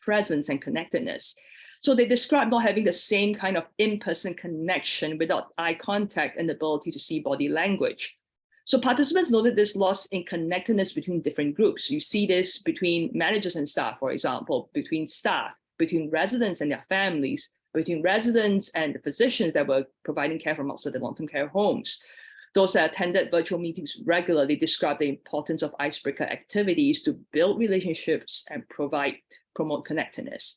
presence and connectedness. So they described not having the same kind of in-person connection without eye contact and the ability to see body language. So participants noted this loss in connectedness between different groups. You see this between managers and staff, for example, between staff, between residents and their families, between residents and the physicians that were providing care from outside the long-term care homes. Those that attended virtual meetings regularly described the importance of icebreaker activities to build relationships and promote connectedness.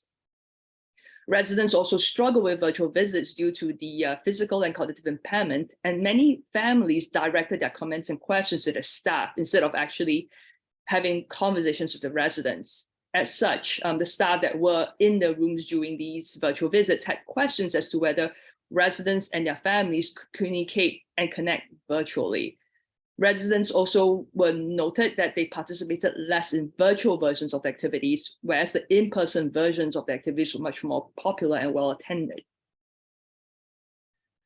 Residents also struggle with virtual visits due to the physical and cognitive impairment, and many families directed their comments and questions to the staff instead of actually having conversations with the residents. As such, the staff that were in the rooms during these virtual visits had questions as to whether residents and their families could communicate and connect virtually. Residents also were noted that they participated less in virtual versions of the activities, whereas the in-person versions of the activities were much more popular and well attended.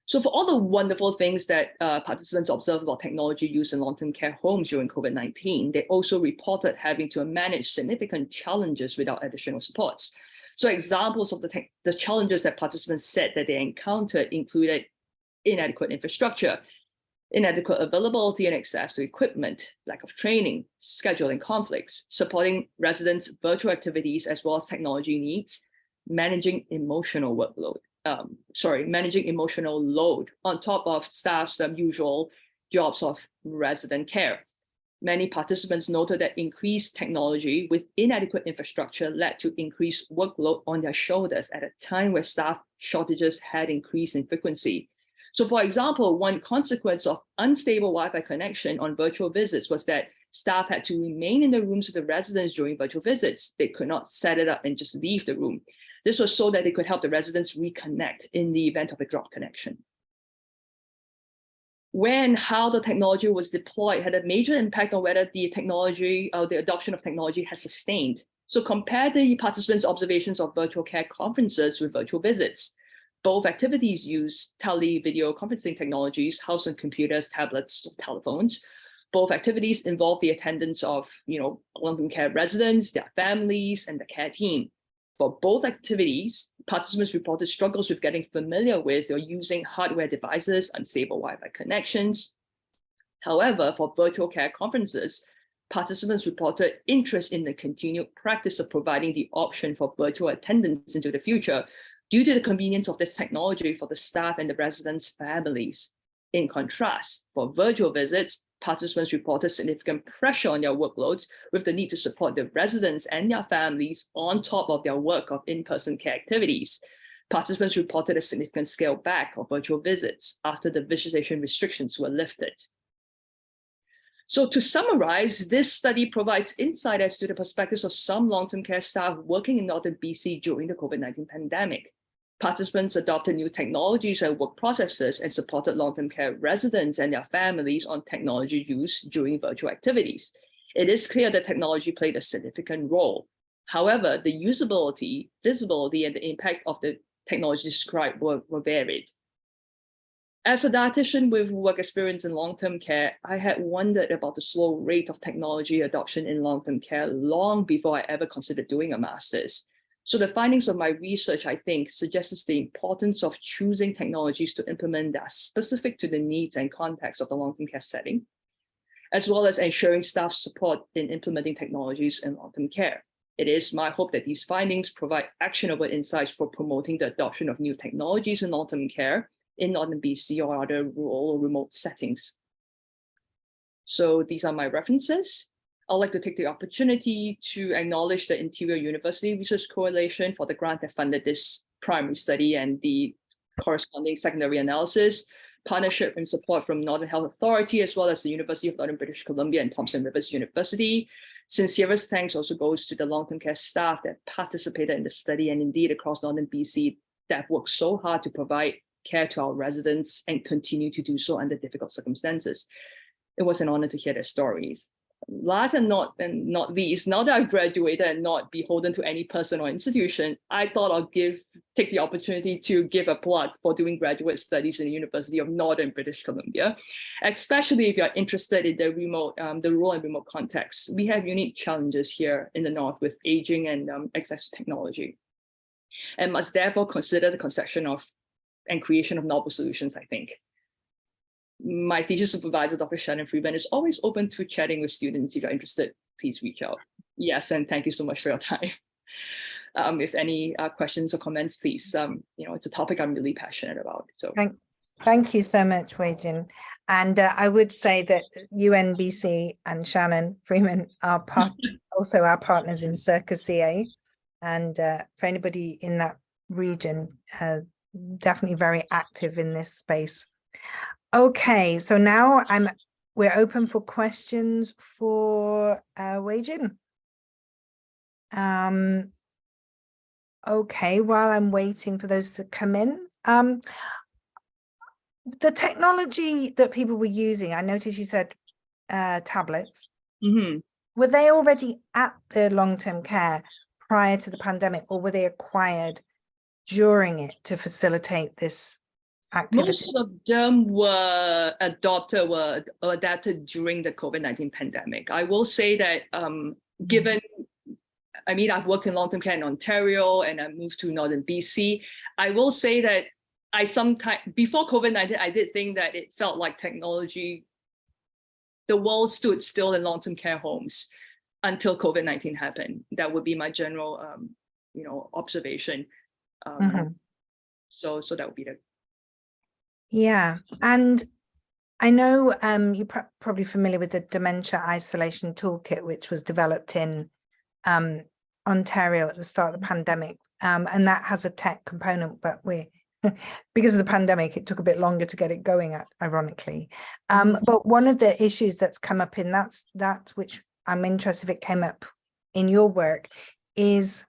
So for all the wonderful things that participants observed about technology use in long-term care homes during COVID-19, they also reported having to manage significant challenges without additional supports. So examples of the challenges that participants said that they encountered included inadequate infrastructure, inadequate availability and access to equipment, lack of training, scheduling conflicts, supporting residents' virtual activities as well as technology needs, managing emotional workload. Managing emotional load on top of staff's usual jobs of resident care. Many participants noted that increased technology with inadequate infrastructure led to increased workload on their shoulders at a time where staff shortages had increased in frequency. So for example, one consequence of unstable Wi-Fi connection on virtual visits was that staff had to remain in the rooms with the residents during virtual visits. They could not set it up and just leave the room. This was so that they could help the residents reconnect in the event of a dropped connection. When and how the technology was deployed had a major impact on whether the technology or the adoption of technology has sustained. So compare the participants' observations of virtual care conferences with virtual visits. Both activities use tele-video conferencing technologies, housed on computers, tablets, telephones. Both activities involve the attendance of, long-term care residents, their families, and the care team. For both activities, participants reported struggles with getting familiar with or using hardware devices, unstable Wi-Fi connections. However, for virtual care conferences, participants reported interest in the continued practice of providing the option for virtual attendance into the future due to the convenience of this technology for the staff and the residents' families. In contrast, for virtual visits, participants reported significant pressure on their workloads with the need to support the residents and their families on top of their work of in-person care activities. Participants reported a significant scale back of virtual visits after the visitation restrictions were lifted. So to summarize, this study provides insight as to the perspectives of some long-term care staff working in Northern BC during the COVID-19 pandemic. Participants adopted new technologies and work processes and supported long-term care residents and their families on technology use during virtual activities. It is clear that technology played a significant role. However, the usability, visibility, and the impact of the technology described were varied. As a dietitian with work experience in long-term care, I had wondered about the slow rate of technology adoption in long-term care long before I ever considered doing a master's. So the findings of my research, I think, suggests the importance of choosing technologies to implement that are specific to the needs and context of the long-term care setting, as well as ensuring staff support in implementing technologies in long-term care. It is my hope that these findings provide actionable insights for promoting the adoption of new technologies in long-term care in Northern BC or other rural or remote settings. So these are my references. I'd like to take the opportunity to acknowledge the Interior University Research Coalition for the grant that funded this primary study and the corresponding secondary analysis, partnership and support from Northern Health Authority, as well as the University of Northern British Columbia and Thompson Rivers University. Sincerest thanks also goes to the long-term care staff that participated in the study and indeed across Northern BC that worked so hard to provide care to our residents and continue to do so under difficult circumstances. It was an honor to hear their stories. Last and not least, now that I've graduated and not beholden to any person or institution, I thought I'll take the opportunity to give a plug for doing graduate studies in the University of Northern British Columbia, especially if you're interested in the rural and remote context. We have unique challenges here in the North with aging and access to technology, and must therefore consider the conception of and creation of novel solutions, I think. My thesis supervisor, Dr. Shannon Freeman, is always open to chatting with students. If you're interested, please reach out. Yes, and thank you so much for your time. If any questions or comments, please, it's a topic I'm really passionate about. So thank you so much, Wei Jin. And I would say that UNBC and Shannon Freeman are also our partners in CIRCA-CA. And for anybody in that region, definitely very active in this space. Okay, so now we're open for questions for Wei Jin. Okay, while I'm waiting for those to come in, the technology that people were using, I noticed you said tablets. Mm-hmm. Were they already at the long-term care prior to the pandemic, or were they acquired during it to facilitate this activity? Most of them were adapted during the COVID-19 pandemic. I will say that I've worked in long-term care in Ontario and I moved to Northern BC. I will say that before COVID-19, I did think that it felt like technology, the world stood still in long-term care homes until COVID-19 happened. That would be my general, observation. So that would be the. Yeah, and I know you're probably familiar with the Dementia Isolation Toolkit, which was developed in Ontario at the start of the pandemic, and that has a tech component, but because of the pandemic, it took a bit longer to get it going, ironically. But one of the issues that's come up in that which I'm interested if it came up in your work is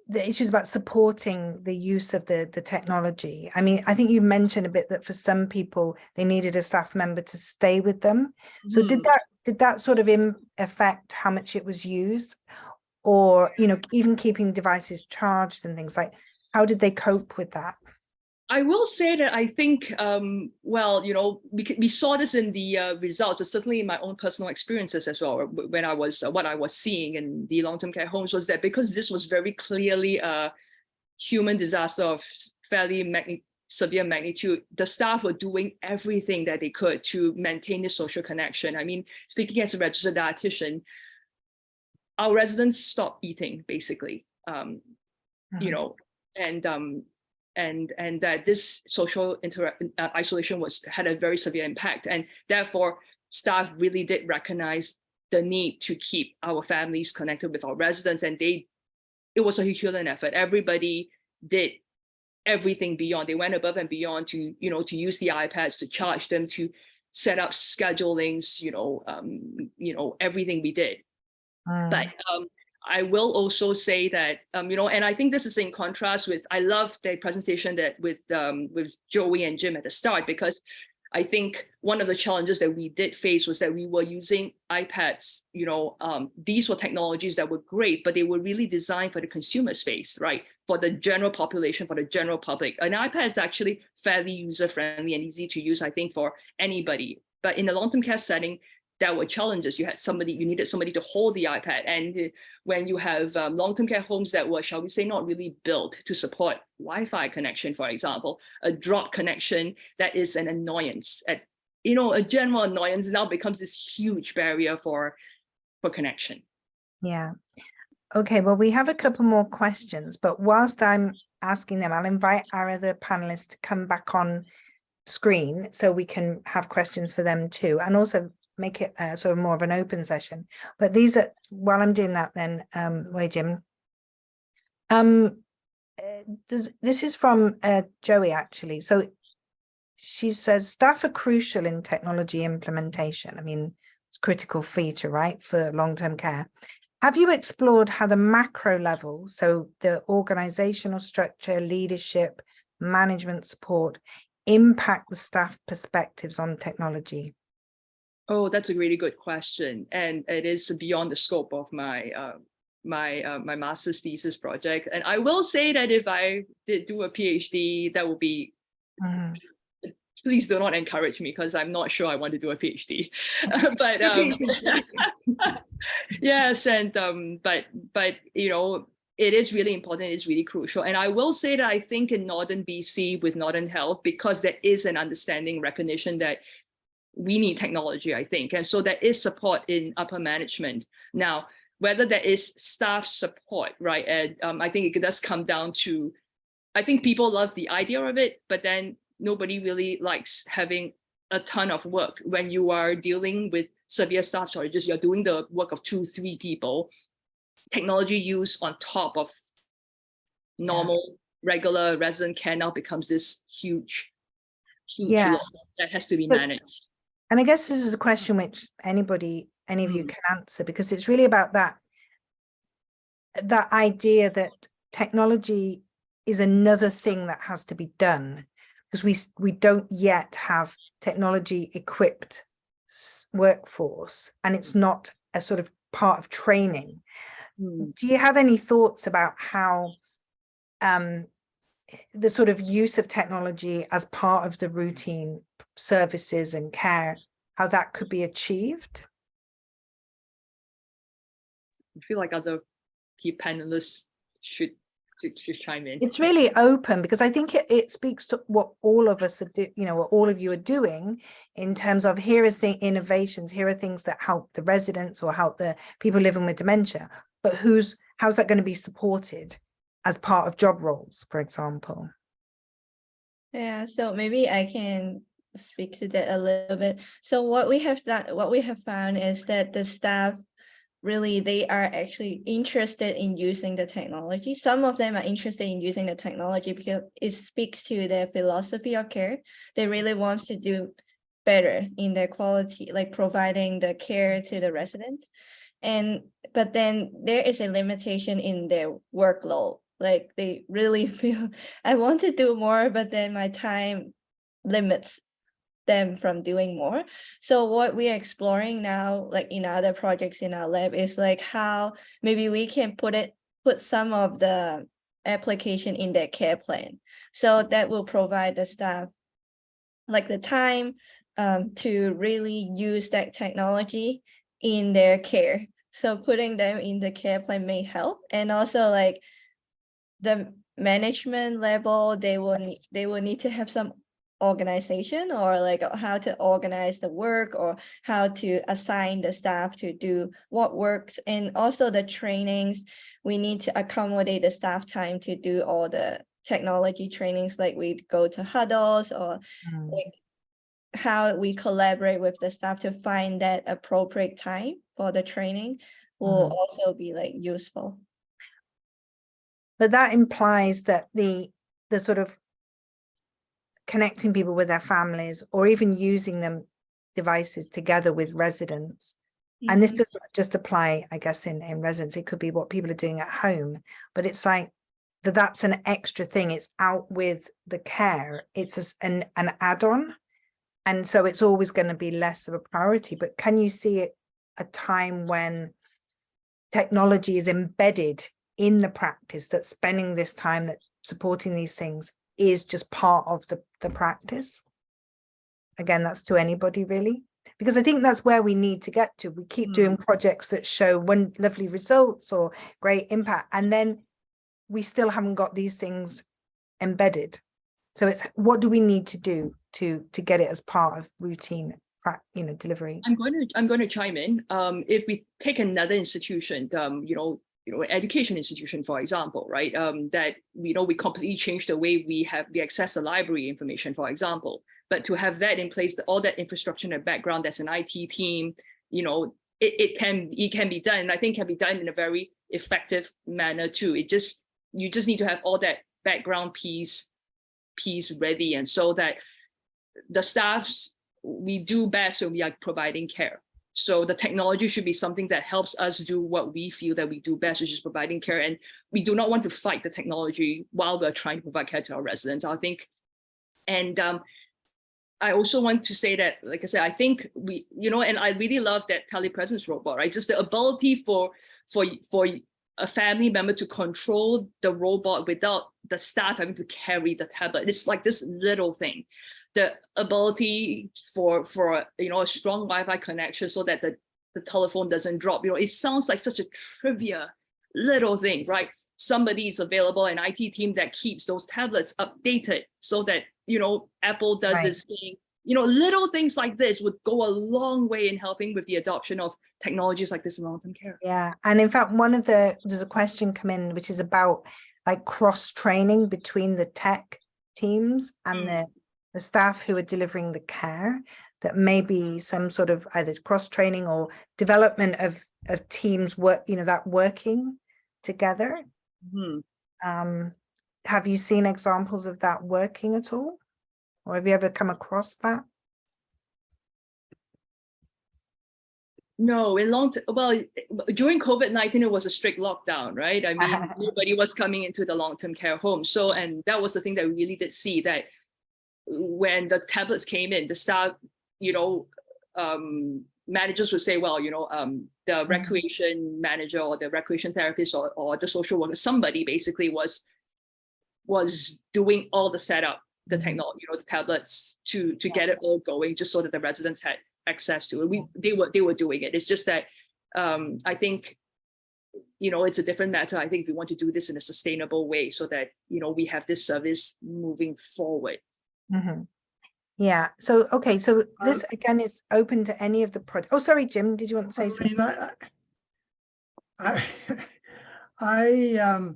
the issues about supporting the use of the technology. I mean, I think you mentioned a bit that for some people, they needed a staff member to stay with them. So did that sort of affect how much it was used, or, even keeping devices charged and things like, how did they cope with that? I will say that I think, well, you know, we saw this in the results, but certainly in my own personal experiences as well. When I was, what I was seeing in the long-term care homes was that because this was very clearly a human disaster of fairly severe magnitude, the staff were doing everything that they could to maintain this social connection. I mean, speaking as a registered dietitian, our residents stopped eating, basically, you know, and that this social isolation had a very severe impact, and therefore staff really did recognize the need to keep our families connected with our residents, and it was a Herculean effort. Everybody did everything beyond. They went above and beyond to, you know, to use the iPads, to charge them, to set up schedulings, you know, everything we did. But I will also say that, you know, and I think this is in contrast with, I love the presentation that with Joey and Jim at the start, because I think one of the challenges that we did face was that we were using iPads, you know, these were technologies that were great, but they were really designed for the consumer space, right? For the general population, for the general public. An iPad is actually fairly user-friendly and easy to use, I think, for anybody. But in a long-term care setting, there were challenges. You needed somebody to hold the iPad. And when you have long-term care homes that were, shall we say, not really built to support Wi-Fi connection, for example, a drop connection that is an annoyance. You know, a general annoyance now becomes this huge barrier for connection. Yeah. Okay, well, we have a couple more questions, but whilst I'm asking them, I'll invite our other panelists to come back on screen so we can have questions for them too, and also make it sort of more of an open session. But these are, while I'm doing that then, Jim, this is from Joey, actually. So she says, staff are crucial in technology implementation. I mean, it's a critical feature, right, for long-term care. Have you explored how the macro level, so the organizational structure, leadership, management support, impact the staff perspectives on technology? Oh, that's a really good question, and it is beyond the scope of my my master's thesis project. And I will say that if I did do a PhD, that would be. Please do not encourage me, because I'm not sure I want to do a PhD. But yes, and but you know, it is really important. It's really crucial. And I will say that I think in Northern BC with Northern Health, because there is an understanding, recognition that we need technology, I think. And so there is support in upper management. Now, whether there is staff support, right? And I think it does come down to, I think people love the idea of it, but then nobody really likes having a ton of work. When you are dealing with severe staff shortages, you're doing the work of 2-3 people. Technology use on top of normal, regular resident care now becomes this huge load that has to be managed. And I guess this is a question which any of you can answer, because it's really about that idea that technology is another thing that has to be done, because we don't yet have technology equipped workforce, and it's not a sort of part of training. Do you have any thoughts about how the sort of use of technology as part of the routine services and care, how that could be achieved? I feel like other key panelists should chime in. It's really open, because I think it speaks to what all of us are what all of you are doing in terms of, here is the innovations, here are things that help the residents or help the people living with dementia, but how's that going to be supported as part of job roles, for example? Yeah, so maybe I can speak to that a little bit. So what we have found is that the staff, really, they are actually interested in using the technology. Some of them are interested in using the technology because it speaks to their philosophy of care. They really want to do better in their quality, like providing the care to the residents. But then there is a limitation in their workload. Like they really feel, I want to do more, but then my time limits them from doing more. So what we are exploring now, like in other projects in our lab, is like how maybe we can put some of the application in their care plan. So that will provide the staff like the time to really use that technology in their care. So putting them in the care plan may help. And also like the management level, they will need to have some organization, or like how to organize the work, or how to assign the staff to do what works. And also the trainings, we need to accommodate the staff time to do all the technology trainings, like we go to huddles, or like how we collaborate with the staff to find that appropriate time for the training will also be like useful. But that implies that the sort of connecting people with their families, or even using them devices together with residents. And this does not just apply, I guess, in residence, it could be what people are doing at home, but it's like that's an extra thing. It's out with the care. It's an add-on. And so it's always going to be less of a priority. But can you see it a time when technology is embedded in the practice, that spending this time, that supporting these things is just part of the practice? Again, that's to anybody really, because I think that's where we need to get to. We keep doing projects that show one lovely results or great impact, and then we still haven't got these things embedded. So it's, what do we need to do to get it as part of routine, delivery? I'm going to chime in. If we take another institution, education institution, for example, right? That we completely changed the way we access the library information, for example. But to have that in place, all that infrastructure in the background, there's an IT team, it can be done. And I think can be done in a very effective manner too. You just need to have all that background piece ready, and so that the staffs, we do best when we are providing care. So the technology should be something that helps us do what we feel that we do best, which is providing care. And we do not want to fight the technology while we're trying to provide care to our residents, I think. And I also want to say that, like I said, I think we, and I really love that telepresence robot, right? Just the ability for a family member to control the robot without the staff having to carry the tablet. It's like this little thing. The ability for a strong Wi-Fi connection so that the telephone doesn't drop. It sounds like such a trivia little thing, right? Somebody is available, an IT team that keeps those tablets updated so that Apple does this thing. Little things like this would go a long way in helping with the adoption of technologies like this in long-term care. Yeah, and in fact, there's a question come in which is about like cross-training between the tech teams and the staff who are delivering the care, that may be some sort of either cross-training or development of teams working together. Have you seen examples of that working at all? Or have you ever come across that? No, during COVID-19, it was a strict lockdown, right? I mean, nobody was coming into the long-term care home. So, and that was the thing that we really did see, that when the tablets came in, the staff, managers would say, well, the recreation manager or the recreation therapist or the social worker, somebody basically was doing all the setup, the technology, the tablets to get it all going, just so that the residents had access to it. They were doing it. It's just that I think it's a different matter. I think we want to do this in a sustainable way so that we have this service moving forward. Yeah. So okay. So this again is open to any of the projects. Oh, sorry, Jim. Did you want to say something? I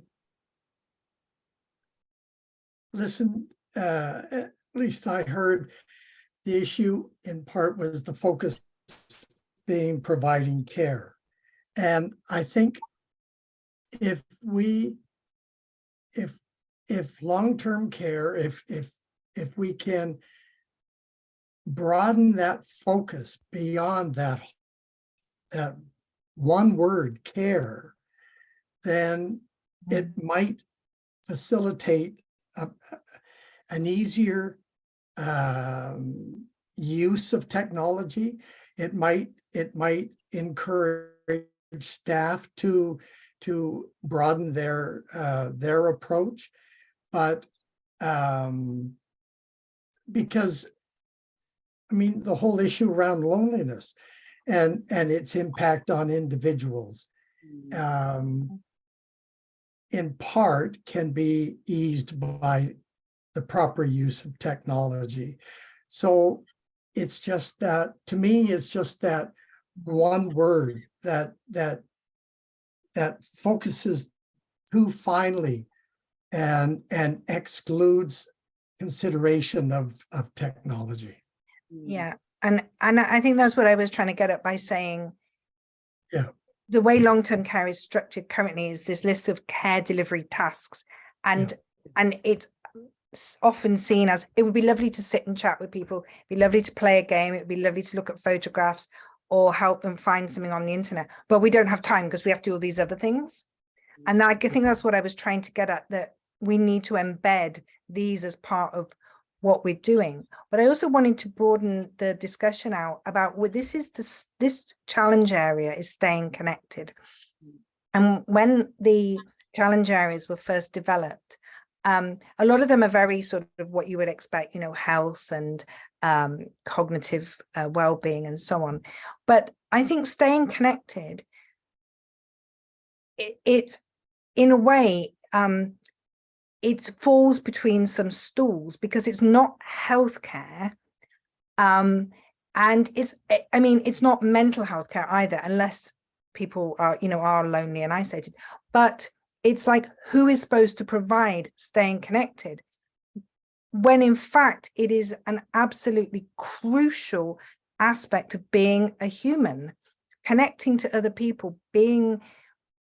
listened. At least I heard the issue in part was the focus being providing care, and I think if long-term care, if we can broaden that focus beyond that one word, care, then it might facilitate an easier use of technology. It might encourage staff to to broaden their approach, but because I mean the whole issue around loneliness and its impact on individuals in part can be eased by the proper use of technology. So it's just that, to me, it's just that one word that focuses too finely and excludes consideration of technology. Yeah. And I think that's what I was trying to get at by saying, yeah, the way long-term care is structured currently is this list of care delivery tasks. And it's often seen as, it would be lovely to sit and chat with people, it'd be lovely to play a game, it'd be lovely to look at photographs or help them find something on the internet, but we don't have time because we have to do all these other things. And I think that's what I was trying to get at, that we need to embed these as part of what we're doing. But I also wanted to broaden the discussion out about what this challenge area is staying connected. And when the challenge areas were first developed, a lot of them are very sort of what you would expect, you know, health and cognitive well-being and so on. But I think staying connected, it's in a way, it falls between some stools because it's not healthcare, and it's not mental health care either, unless people are, you know, are lonely and isolated. But it's like, who is supposed to provide staying connected, when in fact it is an absolutely crucial aspect of being a human, connecting to other people, being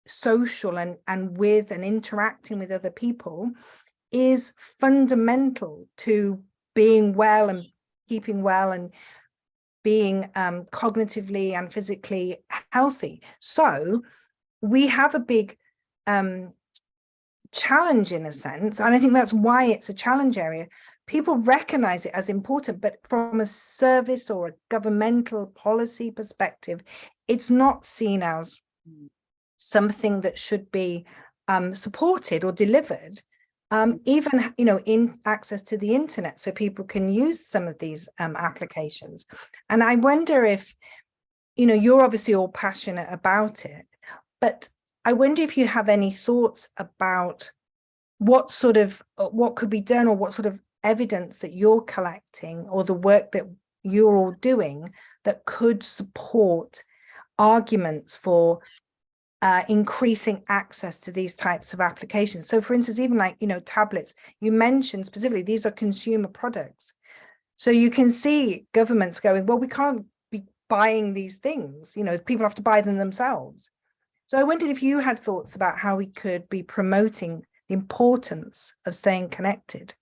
social and with and interacting with other people is fundamental to being well and keeping well and being cognitively and physically healthy. So we have a big challenge in a sense, and I think that's why it's a challenge area. People recognize it as important, but from a service or a governmental policy perspective, it's not seen as something that should be supported or delivered, even, you know, in access to the internet, so people can use some of these applications. And I wonder if, you know, you're obviously all passionate about it, but I wonder if you have any thoughts about what could be done, or what sort of evidence that you're collecting, or the work that you're all doing that could support arguments for increasing access to these types of applications. So for instance, even like, you know, tablets, you mentioned specifically, these are consumer products. So you can see governments going, well, we can't be buying these things, you know, people have to buy them themselves. So I wondered if you had thoughts about how we could be promoting the importance of staying connected,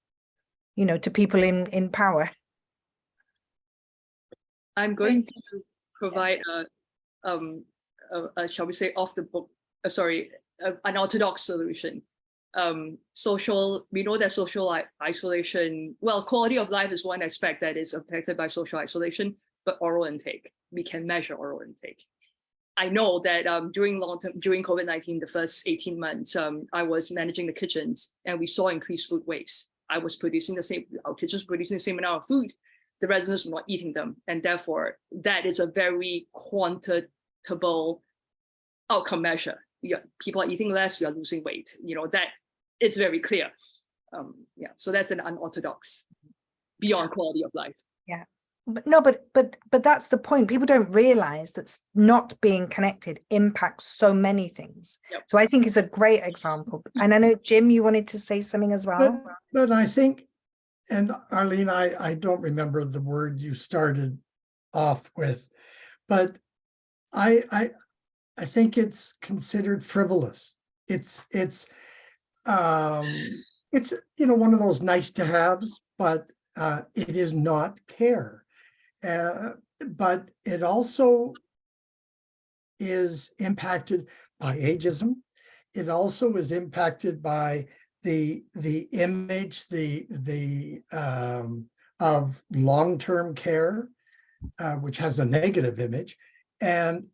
you know, to people in power. I'm going to provide shall we say, off the book, an orthodox solution. We know that social isolation, well, quality of life is one aspect that is affected by social isolation, but oral intake, we can measure oral intake. I know that during COVID-19, the first 18 months, I was managing the kitchens and we saw increased food waste. Our kitchens producing the same amount of food, the residents were not eating them. And therefore, that is a very quantitable outcome measure. People are eating less, we are losing weight. You know, that is very clear. So that's an unorthodox beyond quality of life. Yeah. But no, but that's the point. People don't realize that not being connected impacts so many things. Yep. So I think it's a great example. And I know, Jim, you wanted to say something as well. But I think, and Arlene, I don't remember the word you started off with, but I think it's considered frivolous. It's you know, one of those nice to haves, but it is not care. But it also is impacted by ageism. It also is impacted by the image of long-term care, which has a negative image, and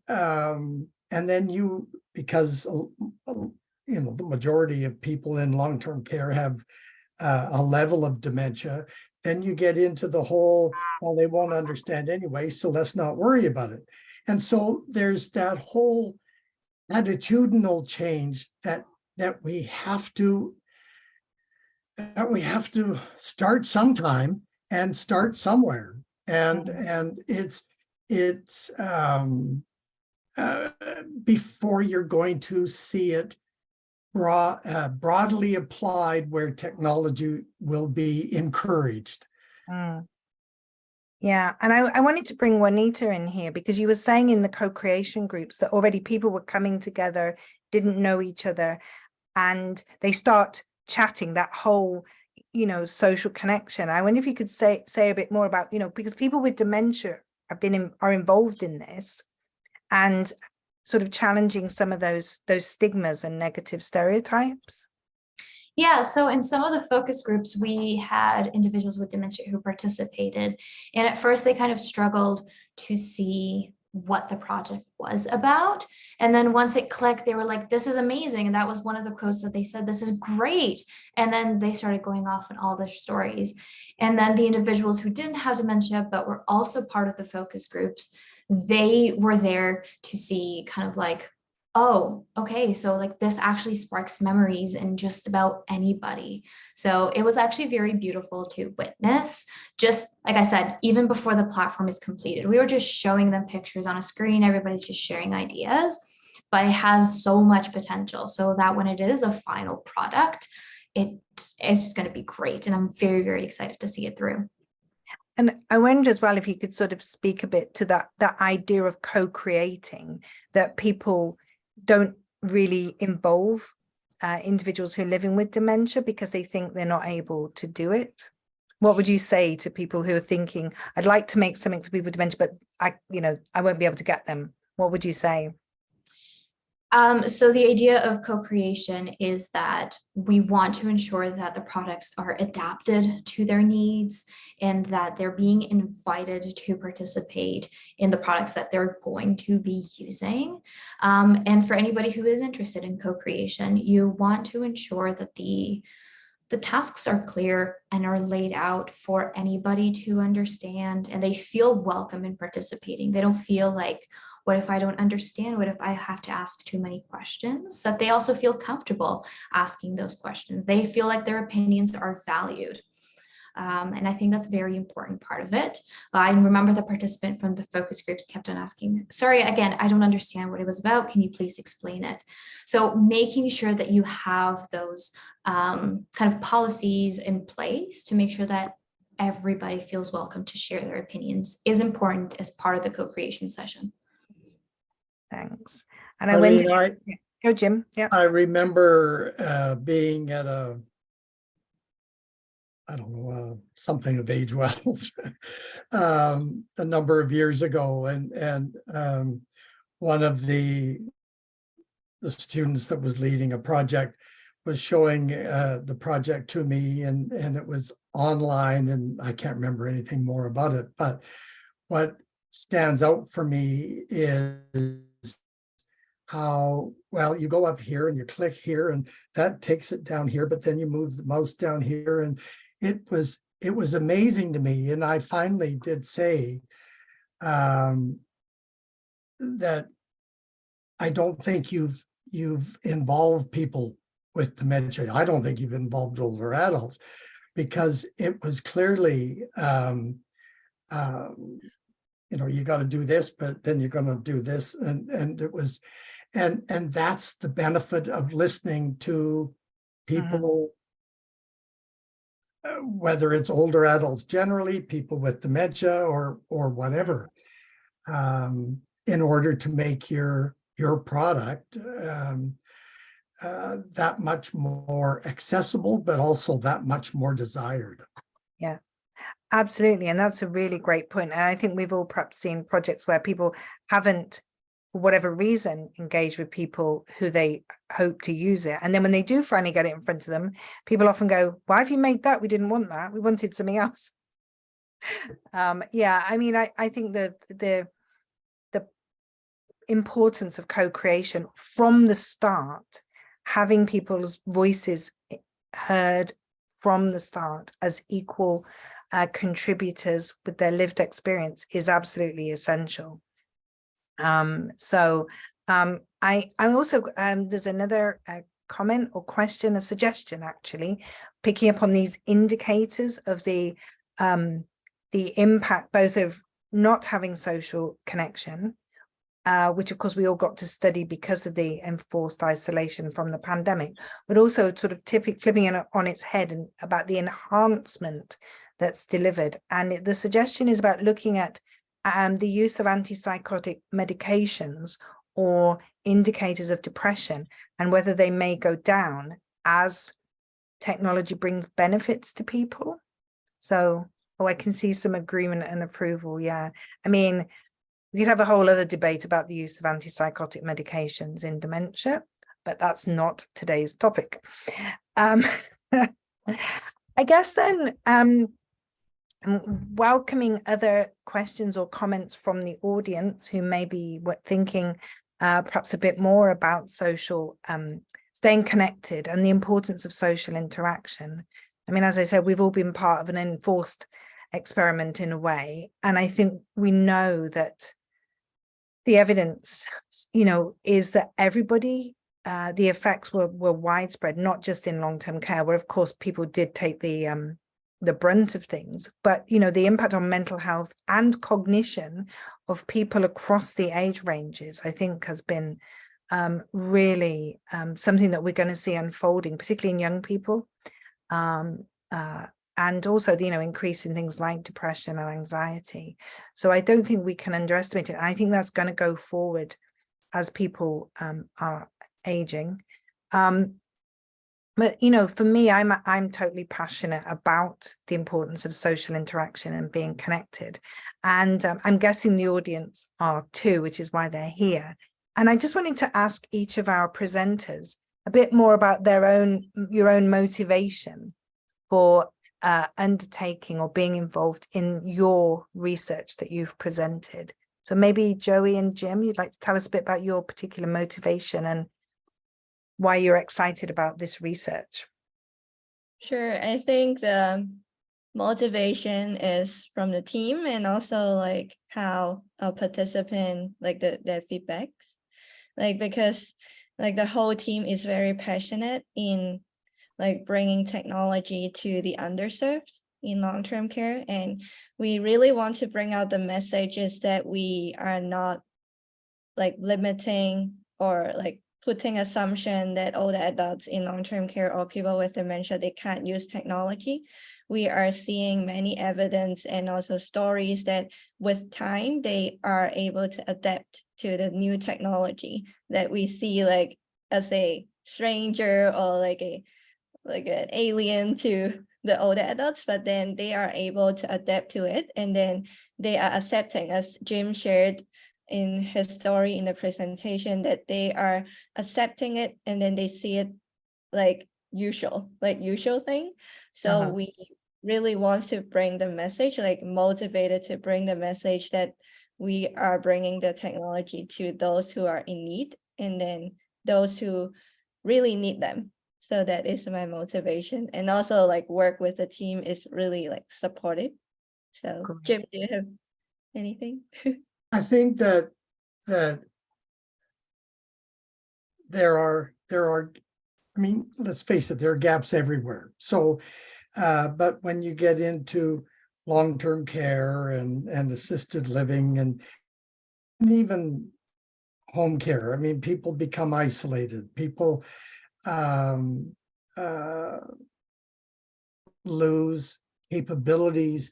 and then because the majority of people in long-term care have a level of dementia, then you get into the whole, well, they won't understand anyway, so let's not worry about it. And so there's that whole attitudinal change that we have to start sometime and start somewhere. And it's before you're going to see it broadly applied where technology will be encouraged. Yeah, and I wanted to bring Juanita in here because you were saying in the co-creation groups that already people were coming together, didn't know each other, and they start chatting, that whole, social connection. I wonder if you could say a bit more about, because people with dementia are involved in this and sort of challenging some of those stigmas and negative stereotypes. Yeah, so in some of the focus groups, we had individuals with dementia who participated. And at first they kind of struggled to see what the project was about. And then once it clicked, they were like, this is amazing. And that was one of the quotes that they said, this is great. And then they started going off on all their stories. And then the individuals who didn't have dementia, but were also part of the focus groups, they were there to see kind of like, oh, okay, so like this actually sparks memories in just about anybody. So it was actually very beautiful to witness. Just like I said, even before the platform is completed, we were just showing them pictures on a screen. Everybody's just sharing ideas, but it has so much potential so that when it is a final product, it's going to be great. And I'm very, very excited to see it through. And I wonder as well if you could sort of speak a bit to that idea of co-creating, that people don't really involve individuals who are living with dementia because they think they're not able to do it. What would you say to people who are thinking, I'd like to make something for people with dementia, but I won't be able to get them? What would you say? So the idea of co-creation is that we want to ensure that the products are adapted to their needs and that they're being invited to participate in the products that they're going to be using. And for anybody who is interested in co-creation, you want to ensure that the tasks are clear and are laid out for anybody to understand, and they feel welcome in participating. They don't feel like, what if I don't understand? What if I have to ask too many questions? That they also feel comfortable asking those questions. They feel like their opinions are valued. And I think that's a very important part of it. I remember the participant from the focus groups kept on asking, sorry, again, I don't understand what it was about. Can you please explain it? So making sure that you have those kind of policies in place to make sure that everybody feels welcome to share their opinions is important as part of the co-creation session. Thanks. And I went, go Jim. Yeah. I remember being at something of Age Wells a number of years ago, and one of the students that was leading a project was showing the project to me, and it was online, and I can't remember anything more about it. But what stands out for me is how, well, you go up here and you click here and that takes it down here, but then you move the mouse down here, and it was amazing to me. And I finally did say that I don't think you've involved people with dementia. I don't think you've involved older adults, because it was clearly you got to do this, but then you're going to do this, and it was, and that's the benefit of listening to people, whether it's older adults generally, people with dementia, or whatever, in order to make your product that much more accessible, but also that much more desired. Yeah. Absolutely. And that's a really great point. And I think we've all perhaps seen projects where people haven't, for whatever reason, engaged with people who they hope to use it. And then when they do finally get it in front of them, people often go, why have you made that? We didn't want that. We wanted something else. Yeah, I mean, I think the importance of co-creation from the start, having people's voices heard from the start as equal contributors with their lived experience is absolutely essential. I also, there's another comment or question, a suggestion actually, picking up on these indicators of the impact both of not having social connection, which of course we all got to study because of the enforced isolation from the pandemic, but also sort of flipping it on its head and about the enhancement that's delivered. And the suggestion is about looking at the use of antipsychotic medications or indicators of depression and whether they may go down as technology brings benefits to people. So, I can see some agreement and approval. Yeah, I mean, we could have a whole other debate about the use of antipsychotic medications in dementia, but that's not today's topic. I guess then, welcoming other questions or comments from the audience who may be thinking perhaps a bit more about social, staying connected and the importance of social interaction. I mean, as I said, we've all been part of an enforced experiment in a way. And I think we know that the evidence, is that everybody, the effects were widespread, not just in long-term care, where of course people did take the brunt of things, but the impact on mental health and cognition of people across the age ranges, I think has been really something that we're going to see unfolding, particularly in young people, and also the increase in things like depression and anxiety. So I don't think we can underestimate it. I think that's going to go forward as people are aging. But for me, I'm totally passionate about the importance of social interaction and being connected, and I'm guessing the audience are too, which is why they're here. And I just wanted to ask each of our presenters a bit more about your own motivation for undertaking or being involved in your research that you've presented. So maybe Joey and Jim, you'd like to tell us a bit about your particular motivation and why you're excited about this research. Sure. I think the motivation is from the team and also like how a participant, like their feedbacks, like because like the whole team is very passionate in like bringing technology to the underserved in long-term care. And we really want to bring out the messages that we are not like limiting or like putting assumption that all the adults in long-term care or people with dementia, they can't use technology. We are seeing many evidence and also stories that with time, they are able to adapt to the new technology that we see like as a stranger or like an alien to the older adults, but then they are able to adapt to it. And then they are accepting, as Jim shared in his story in the presentation, that they are accepting it and then they see it like usual thing. So we really want to bring the message, like motivated to bring the message that we are bringing the technology to those who are in need and then those who really need them. So that is my motivation. And also like work with the team is really like supportive. So Great. Jim, do you have anything? I think that there are, I mean, let's face it, there are gaps everywhere. So, but when you get into long-term care and assisted living and even home care, I mean, people become isolated. People lose capabilities,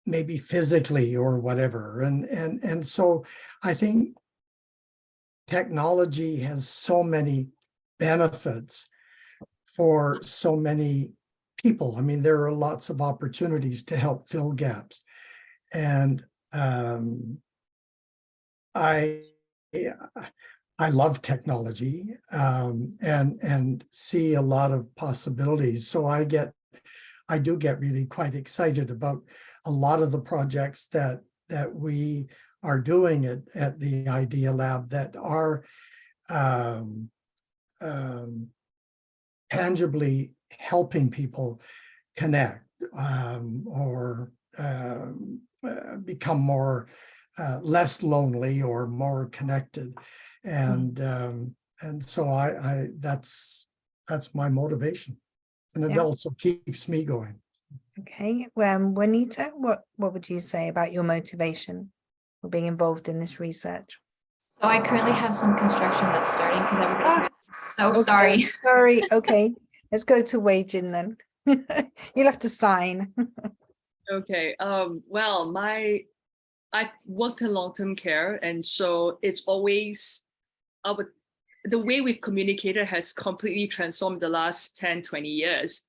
maybe physically or whatever. And so I think technology has so many benefits for so many people. I mean, there are lots of opportunities to help fill gaps. And I love technology and see a lot of possibilities. So I do get really quite excited about a lot of the projects that we are doing at the Idea Lab that are tangibly helping people connect or become more less lonely or more connected, and so I that's my motivation, and it Yeah. also keeps me going. Okay, Juanita, what would you say about your motivation for being involved in this research? So I currently have some construction that's starting because everybody heard. So Okay, sorry. Sorry. Okay, let's go to Wei-Jin then. You'll have to sign. Okay. Well, I've worked in long-term care, and so it's always the way we've communicated has completely transformed the last 10, 20 years.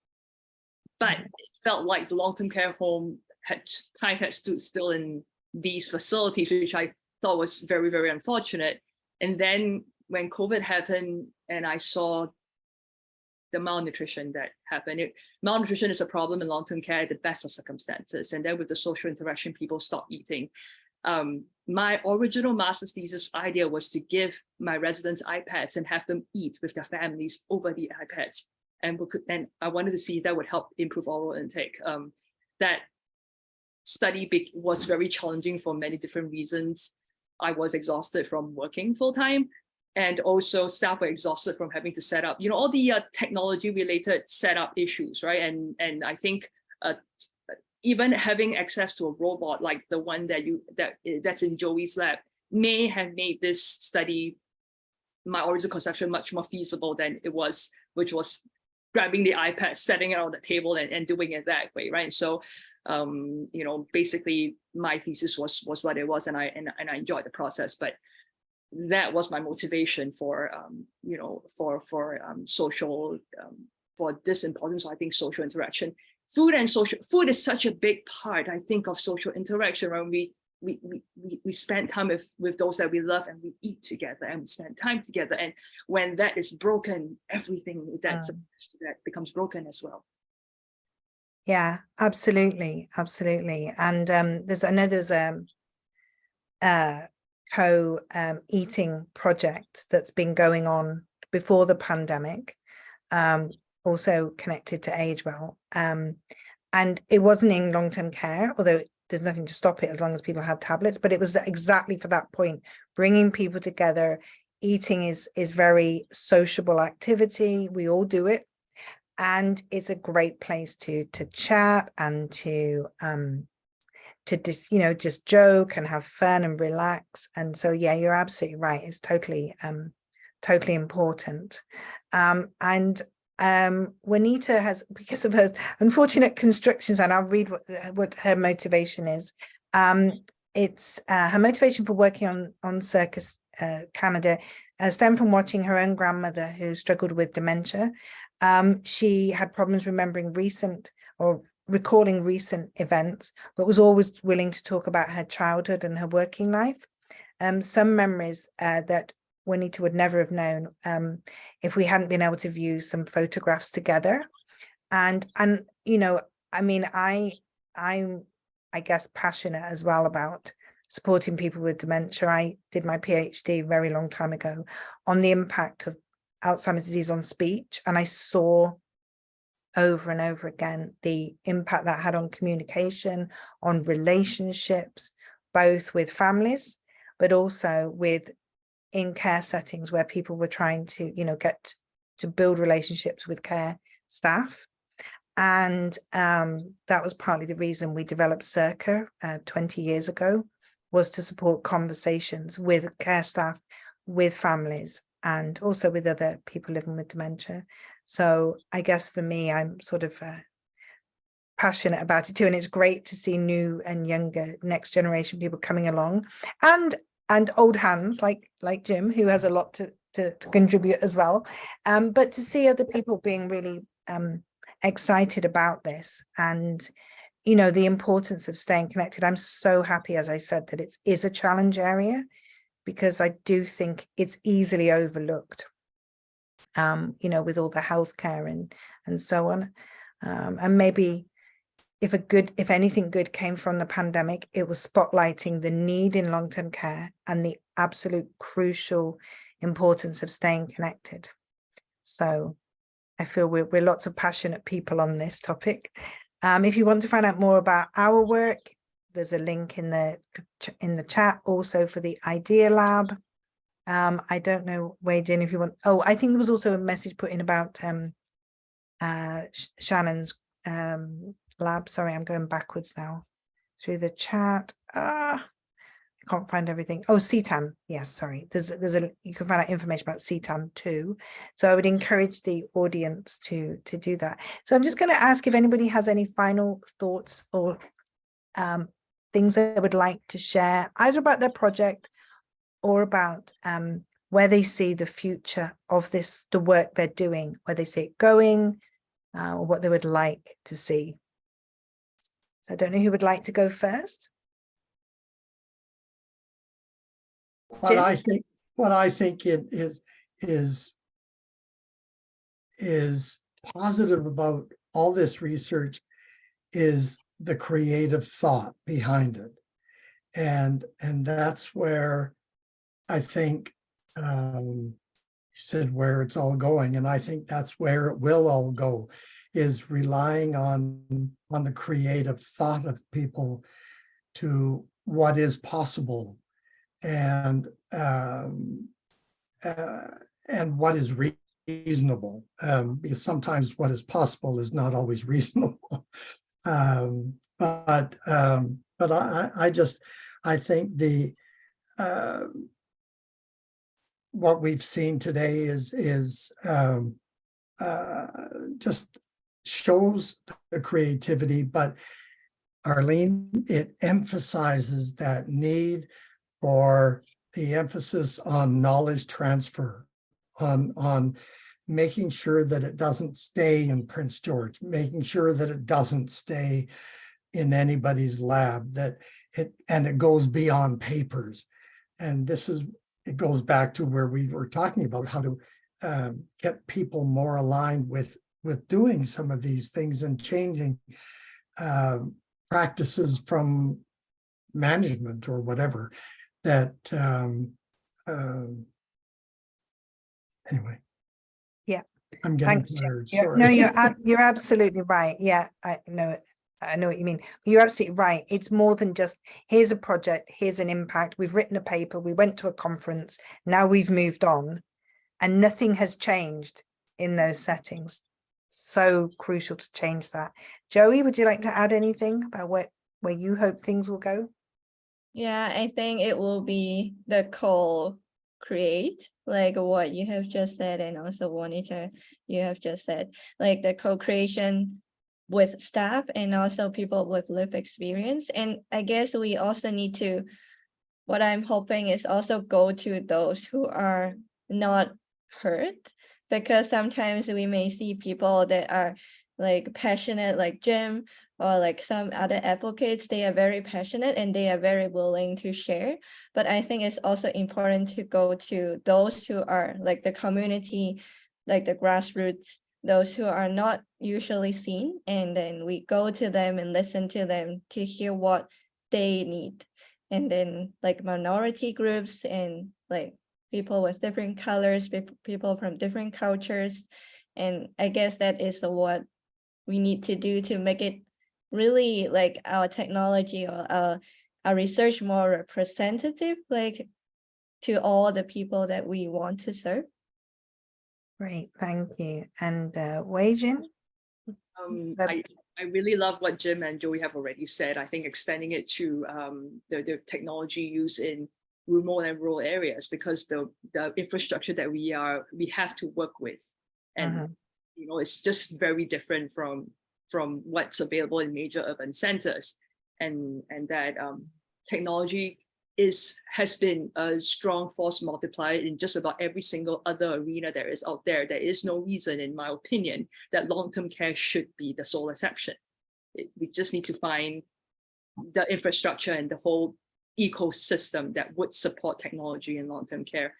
But it felt like the long-term care home had stood still in these facilities, which I thought was very, very unfortunate. And then when COVID happened and I saw the malnutrition that happened, malnutrition is a problem in long-term care at the best of circumstances. And then with the social interaction, people stop eating. My original master's thesis idea was to give my residents iPads and have them eat with their families over the iPads. And I wanted to see if that would help improve oral intake. That study was very challenging for many different reasons. I was exhausted from working full time, and also staff were exhausted from having to set up, all the technology related setup issues, right? And I think even having access to a robot like the one that's in Joey's lab may have made this study, my original conception, much more feasible than it was, which was grabbing the iPad, setting it on the table and doing it that way, right? So, basically my thesis was what it was, and I enjoyed the process, but that was my motivation for social, for this importance, I think, social interaction. Food is such a big part, I think, of social interaction, right? We spend time with those that we love, and we eat together, and we spend time together. And when that is broken, everything that becomes broken as well. Yeah, absolutely. And I know there's a co-eating project that's been going on before the pandemic, also connected to Age Well. And it wasn't in long-term care, although there's nothing to stop it as long as people had tablets, but it was exactly for that point, bringing people together. Eating is very sociable activity. We all do it. And it's a great place to chat and to just joke and have fun and relax. And so, yeah, you're absolutely right. It's totally important. And Juanita has, because of her unfortunate constrictions, and I'll read what her motivation is. It's her motivation for working on CIRCA-Canada stemmed from watching her own grandmother who struggled with dementia. She had problems remembering recalling recent events, but was always willing to talk about her childhood and her working life. Some memories that Juanita would never have known if we hadn't been able to view some photographs together. And I'm I guess passionate as well about supporting people with dementia. I did my PhD a very long time ago on the impact of Alzheimer's disease on speech, and I saw over and over again the impact that had on communication, on relationships, both with families, but also in care settings where people were trying to, get to build relationships with care staff. And that was partly the reason we developed CIRCA 20 years ago, was to support conversations with care staff, with families, and also with other people living with dementia. So I guess for me, I'm sort of passionate about it too. And it's great to see new and younger next generation people coming along, and old hands like Jim, who has a lot to contribute as well. But to see other people being really excited about this, and the importance of staying connected. I'm so happy, as I said, that it is a challenge area, because I do think it's easily overlooked, with all the healthcare and so on. And maybe if anything good came from the pandemic, it was spotlighting the need in long-term care and the absolute crucial importance of staying connected. So I feel we're lots of passionate people on this topic. If you want to find out more about our work, there's a link in the chat also for the Idea Lab. I don't know, Wei Jin, if you want. Oh, I think there was also a message put in about Shannon's lab. Sorry, I'm going backwards now through the chat. I can't find everything. Oh, CTAM. Yes, sorry. There's you can find out information about CTAM too. So I would encourage the audience to do that. So I'm just going to ask if anybody has any final thoughts or things they would like to share, either about their project or about where they see the future of the work they're doing, where they see it going, or what they would like to see. So I don't know who would like to go first. What I think it is positive about all this research is the creative thought behind it. And that's where I think you said where it's all going, and I think that's where it will all go, is relying on the creative thought of people to what is possible and what is reasonable, because sometimes what is possible is not always reasonable. But I think the what we've seen today is just shows the creativity, but Arlene, it emphasizes that need for the emphasis on knowledge transfer, on making sure that it doesn't stay in Prince George, making sure that it doesn't stay in anybody's lab, that it goes beyond papers. And it goes back to where we were talking about how to get people more aligned with doing some of these things and changing practices from management or whatever. That anyway. Yeah. I'm getting Thanks, tired. Jim. Sorry. No, you're absolutely right. Yeah, I know what you mean. You're absolutely right. It's more than just here's a project, here's an impact. We've written a paper, we went to a conference, now we've moved on, and nothing has changed in those settings. So crucial to change that. Joey, would you like to add anything about where you hope things will go? Yeah, I think it will be the co-create, like what you have just said, and also Juanita, you have just said, like the co-creation with staff and also people with lived experience. And I guess we also need to, what I'm hoping is also go to those who are not hurt, because sometimes we may see people that are like passionate, like Jim, or like some other advocates. They are very passionate and they are very willing to share. But I think it's also important to go to those who are like the community, like the grassroots, those who are not usually seen. And then we go to them and listen to them to hear what they need. And then like minority groups and like people with different colors, people from different cultures. And I guess that is what we need to do to make it really like our technology or our research more representative, like to all the people that we want to serve. Great, thank you. And Wei Jin? I really love what Jim and Joey have already said. I think extending it to the technology used in remote and rural areas, because the infrastructure that we have to work with, and you know, it's just very different from what's available in major urban centers, and that technology has been a strong force multiplier in just about every single other arena there is out there. There is no reason, in my opinion, that long-term care should be the sole exception. We just need to find the infrastructure and the whole ecosystem that would support technology in long-term care.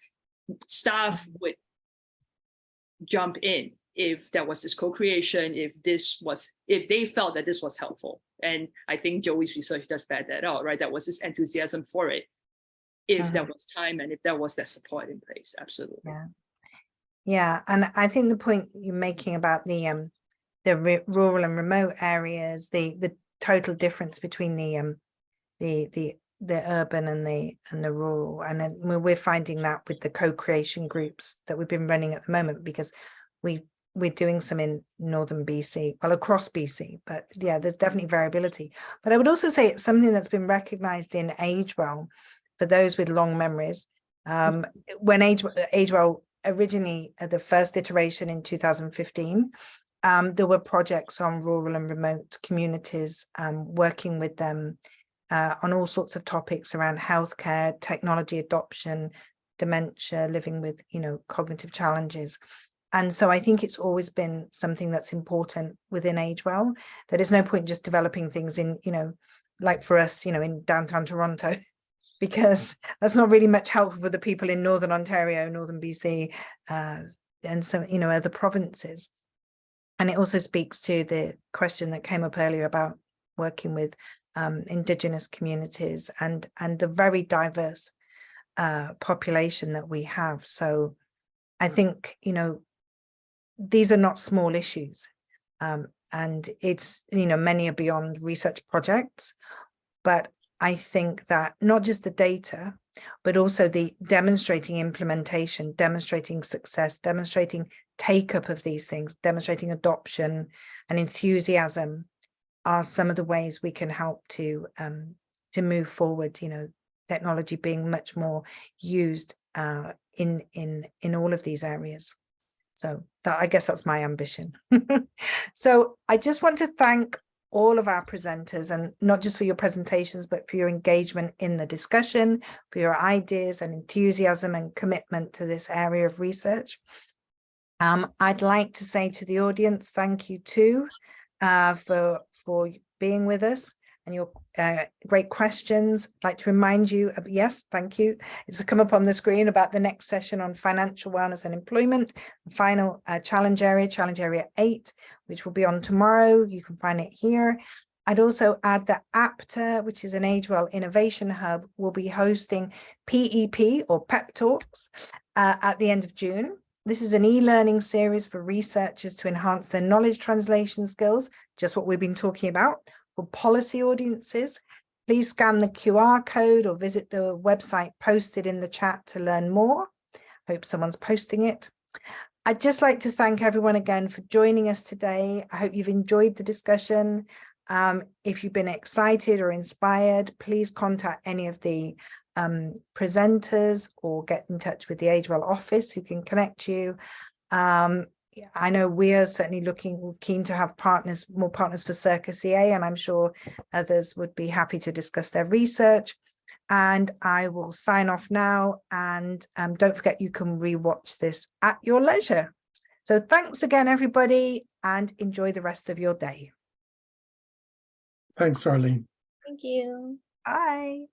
Staff would jump in if there was this co-creation, if they felt that this was helpful. And I think Joey's research does bear that out, right? There was this enthusiasm for it, if there was time and if there was that support in place. Absolutely. Yeah. Yeah, and I think the point you're making about the rural and remote areas, the total difference between the urban and the rural, and then we're finding that with the co-creation groups that we've been running at the moment, because we're doing some in northern BC, well, across BC, but yeah, there's definitely variability. But I would also say it's something that's been recognized in AgeWell for those with long memories. When AgeWell originally, the first iteration in 2015, there were projects on rural and remote communities, working with them on all sorts of topics around healthcare, technology adoption, dementia, living with, cognitive challenges. And so I think it's always been something that's important within AgeWell. There is no point just developing things in, like for us, in downtown Toronto, because that's not really much helpful for the people in Northern Ontario, Northern BC, and some, other provinces. And it also speaks to the question that came up earlier about working with Indigenous communities and the very diverse population that we have. So I think, these are not small issues. And it's, many are beyond research projects, but I think that not just the data, but also the demonstrating implementation, demonstrating success, demonstrating take up of these things, demonstrating adoption and enthusiasm are some of the ways we can help to move forward, technology being much more used in all of these areas. So I guess that's my ambition. So I just want to thank all of our presenters, and not just for your presentations, but for your engagement in the discussion, for your ideas and enthusiasm and commitment to this area of research. I'd like to say to the audience, thank you too, for being with us and your great questions. I'd like to remind you of, yes, thank you. It's come up on the screen about the next session on financial wellness and employment, the final challenge area 8, which will be on tomorrow. You can find it here. I'd also add that APTA, which is an AgeWell Innovation Hub, will be hosting PEP or PEP Talks at the end of June. This is an e-learning series for researchers to enhance their knowledge translation skills, just what we've been talking about, for policy audiences. Please scan the QR code or visit the website posted in the chat to learn more. Hope someone's posting it. I'd just like to thank everyone again for joining us today. I hope you've enjoyed the discussion. If you've been excited or inspired, please contact any of the presenters or get in touch with the AgeWell office who can connect you. I know we are certainly keen to have more partners for CIRCA-CA, and I'm sure others would be happy to discuss their research. And I will sign off now, and don't forget you can rewatch this at your leisure. So thanks again, everybody, and enjoy the rest of your day. Thanks, Arlene. Thank you. Bye.